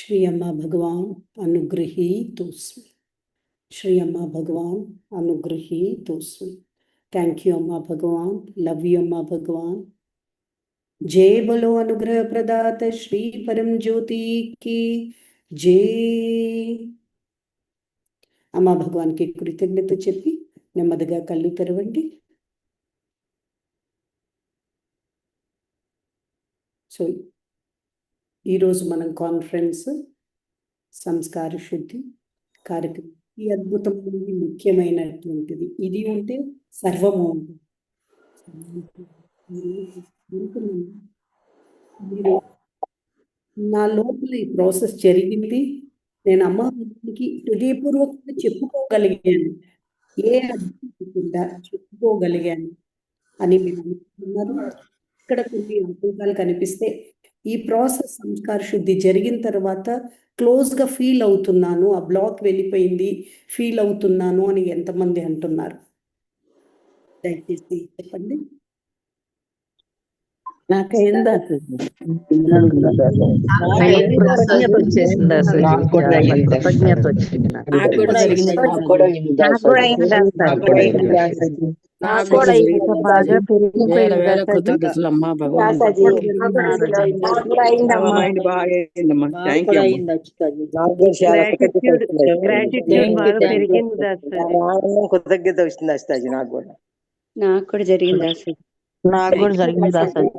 श्री अम्मा भगवान अनुगृहीतोऽस्मि। श्री अम्मा भगवान अनुगृहीतोऽस्मि। थैंक यू अम्मा भगवान, लव यू अम्मा भगवान। जय बोलो अनुग्रह प्रदात श्री परम ज्योति की जय। अम्मा भगवान की कृतज्ञత చెప్పి నెమ్మదిగా కళ్ళు తెరవండి. సో ఈరోజు మనం కాన్ఫరెన్స్ సంస్కార శుద్ధి కార్యక్రమం, ఈ అద్భుతమైనది ముఖ్యమైనటువంటిది. ఇది ఉంటే సర్వము ఉంటుంది. నా లోపల ఈ ప్రాసెస్ జరిగింది. నేను అమ్మకి హృదయపూర్వకంగా చెప్పుకోగలిగాను, ఏ అద్భుతంగా చెప్పుకోగలిగాను అని మీరు అనుకుంటున్నారు. ఇక్కడ కొన్ని అద్భుతాలు కనిపిస్తే ఈ ప్రాసెస్ సంస్కార శుద్ధి జరిగిన తర్వాత క్లోజ్గా ఫీల్ అవుతున్నాను, ఆ బ్లాక్ వెళ్ళిపోయింది, ఫీల్ అవుతున్నాను అని ఎంతమంది అంటున్నారు? దయచేసి చెప్పండి. నాకైందా కృతజ్ఞత వచ్చేసింది అసలు. కృతజ్ఞత వచ్చింది. నాకు కూడా జరిగింది. నాకు కూడా ఇంకా బాగా పెరిగిపోయింది కృతజ్ఞతలు అమ్మా భగవాన్. కృతజ్ఞత వచ్చింది అష్టాజీ. నాకు కూడా జరిగింది అసలు. నాకు కూడా జరిగింది అసలు.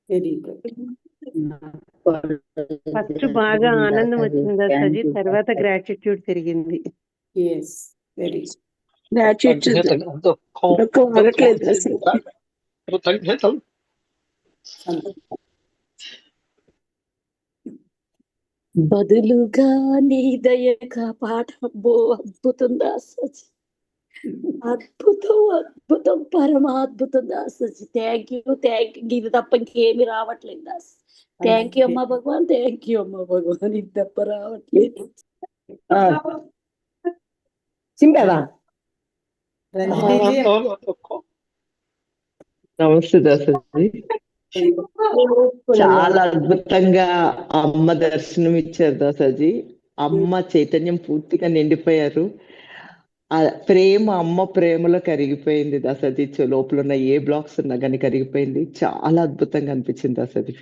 Very good. ఫస్ట్ బాగా ఆనందం వచ్చింది అసలు, తర్వాత గ్రాటిట్యూడ్ పెరిగింది. ఎస్, వెరీ బదులుగా నీ దయగా పాట అద్భుతం దాసజీ, అద్భుతం పరమాద్భుతం దాసజీ. Thank you. ఇది తప్ప ఇంకేమి రావట్లేదు దాస్. థ్యాంక్ యూ అమ్మా భగవాన్, థ్యాంక్ యూ అమ్మా భగవాన్. ఇది తప్ప రావట్లేదు. చింపేదా? నమస్తే దాసజీ. చాలా అద్భుతంగా అమ్మ దర్శనం ఇచ్చారు దాసజీ. అమ్మ చైతన్యం పూర్తిగా నిండిపోయారు. ఆ ప్రేమ, అమ్మ ప్రేమలో కరిగిపోయింది దాసజీ. లోపల ఉన్న ఏ బ్లాక్స్ ఉన్నా కానీ కరిగిపోయింది. చాలా అద్భుతంగా అనిపించింది దాసజీ.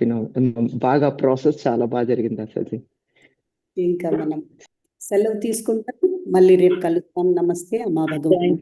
బాగా ప్రాసెస్ చాలా బాగా జరిగింది దాసజీ. ఇంకా మనం సెలవు తీసుకుంటాం, మళ్ళీ రేపు కలుస్తాం. నమస్తే అమ్మా భగవాన్.